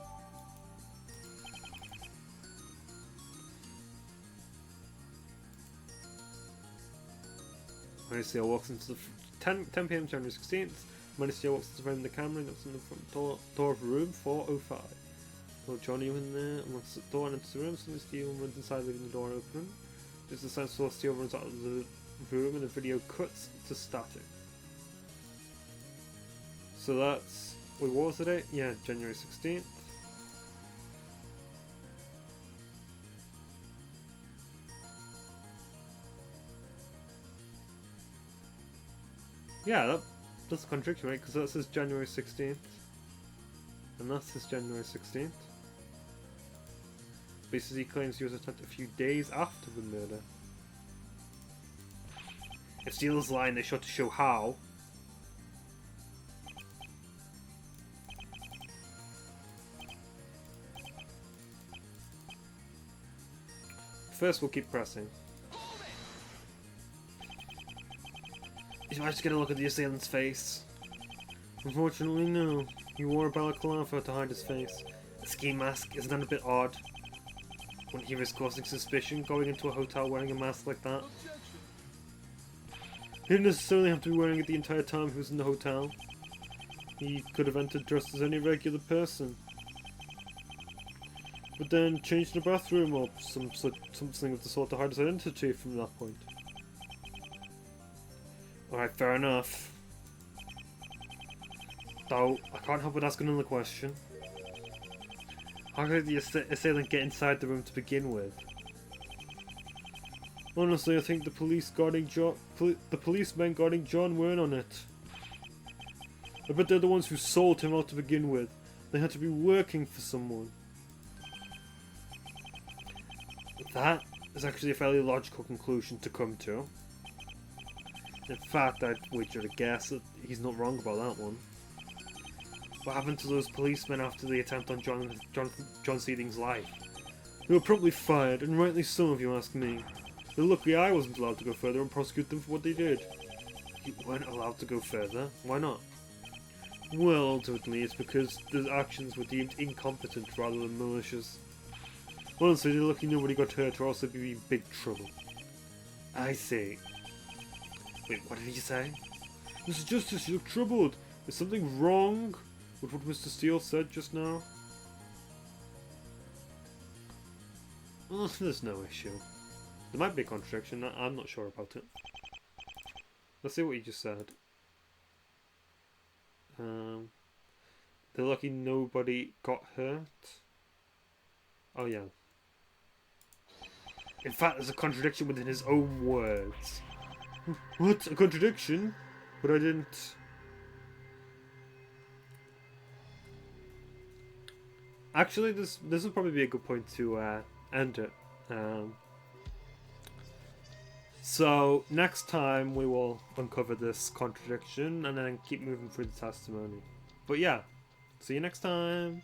Steele walks into the 10 p.m. January 16th. Steele walks into the camera and knocks on the front door of room 405. Well, Johnny in there, unlocks the door and enters the room. Suddenly Steele runs inside, leaving the door open. Just as the sound Steele runs out of the room and the video cuts to static. So that's... wait, what was the date? Yeah, January 16th. Yeah, that's contradictory, right? Because that says January 16th. And that says January 16th. Basically, he claims he was attacked a few days after the murder. If Steele's lying, they shot to show how. First, we'll keep pressing. Did you manage to get a look at the assailant's face? Unfortunately, no. He wore a balaclava to hide his face. A ski mask, isn't that a bit odd? Wouldn't he risk causing suspicion going into a hotel wearing a mask like that? He didn't necessarily have to be wearing it the entire time he was in the hotel. He could have entered dressed as any regular person. But then changed in the bathroom or something of the sort to hide his identity from that point. Alright, fair enough. Though, I can't help but ask another question. How did the assailant get inside the room to begin with? Honestly, I think the policemen guarding John weren't on it. I bet they're the ones who sold him out to begin with. They had to be working for someone. That is actually a fairly logical conclusion to come to. In fact, I'd wager a guess that he's not wrong about that one. What happened to those policemen after the attempt on John Seeding's life? They were promptly fired, and rightly so if you ask me. They're lucky I wasn't allowed to go further and prosecute them for what they did. You weren't allowed to go further? Why not? Well, ultimately it's because their actions were deemed incompetent rather than malicious. Honestly, they're lucky nobody got hurt or else they'd be in big trouble. I see. Wait, what did he say? Mr. Justice, you look troubled. Is something wrong with what Mr. Steele said just now? Oh, there's no issue. There might be a contradiction, I'm not sure about it. Let's see what he just said. They're lucky nobody got hurt. Oh yeah. In fact, there's a contradiction within his own words. What? A contradiction? But I didn't... Actually, this would probably be a good point to end it. So, next time we will uncover this contradiction and then keep moving through the testimony. But yeah, see you next time!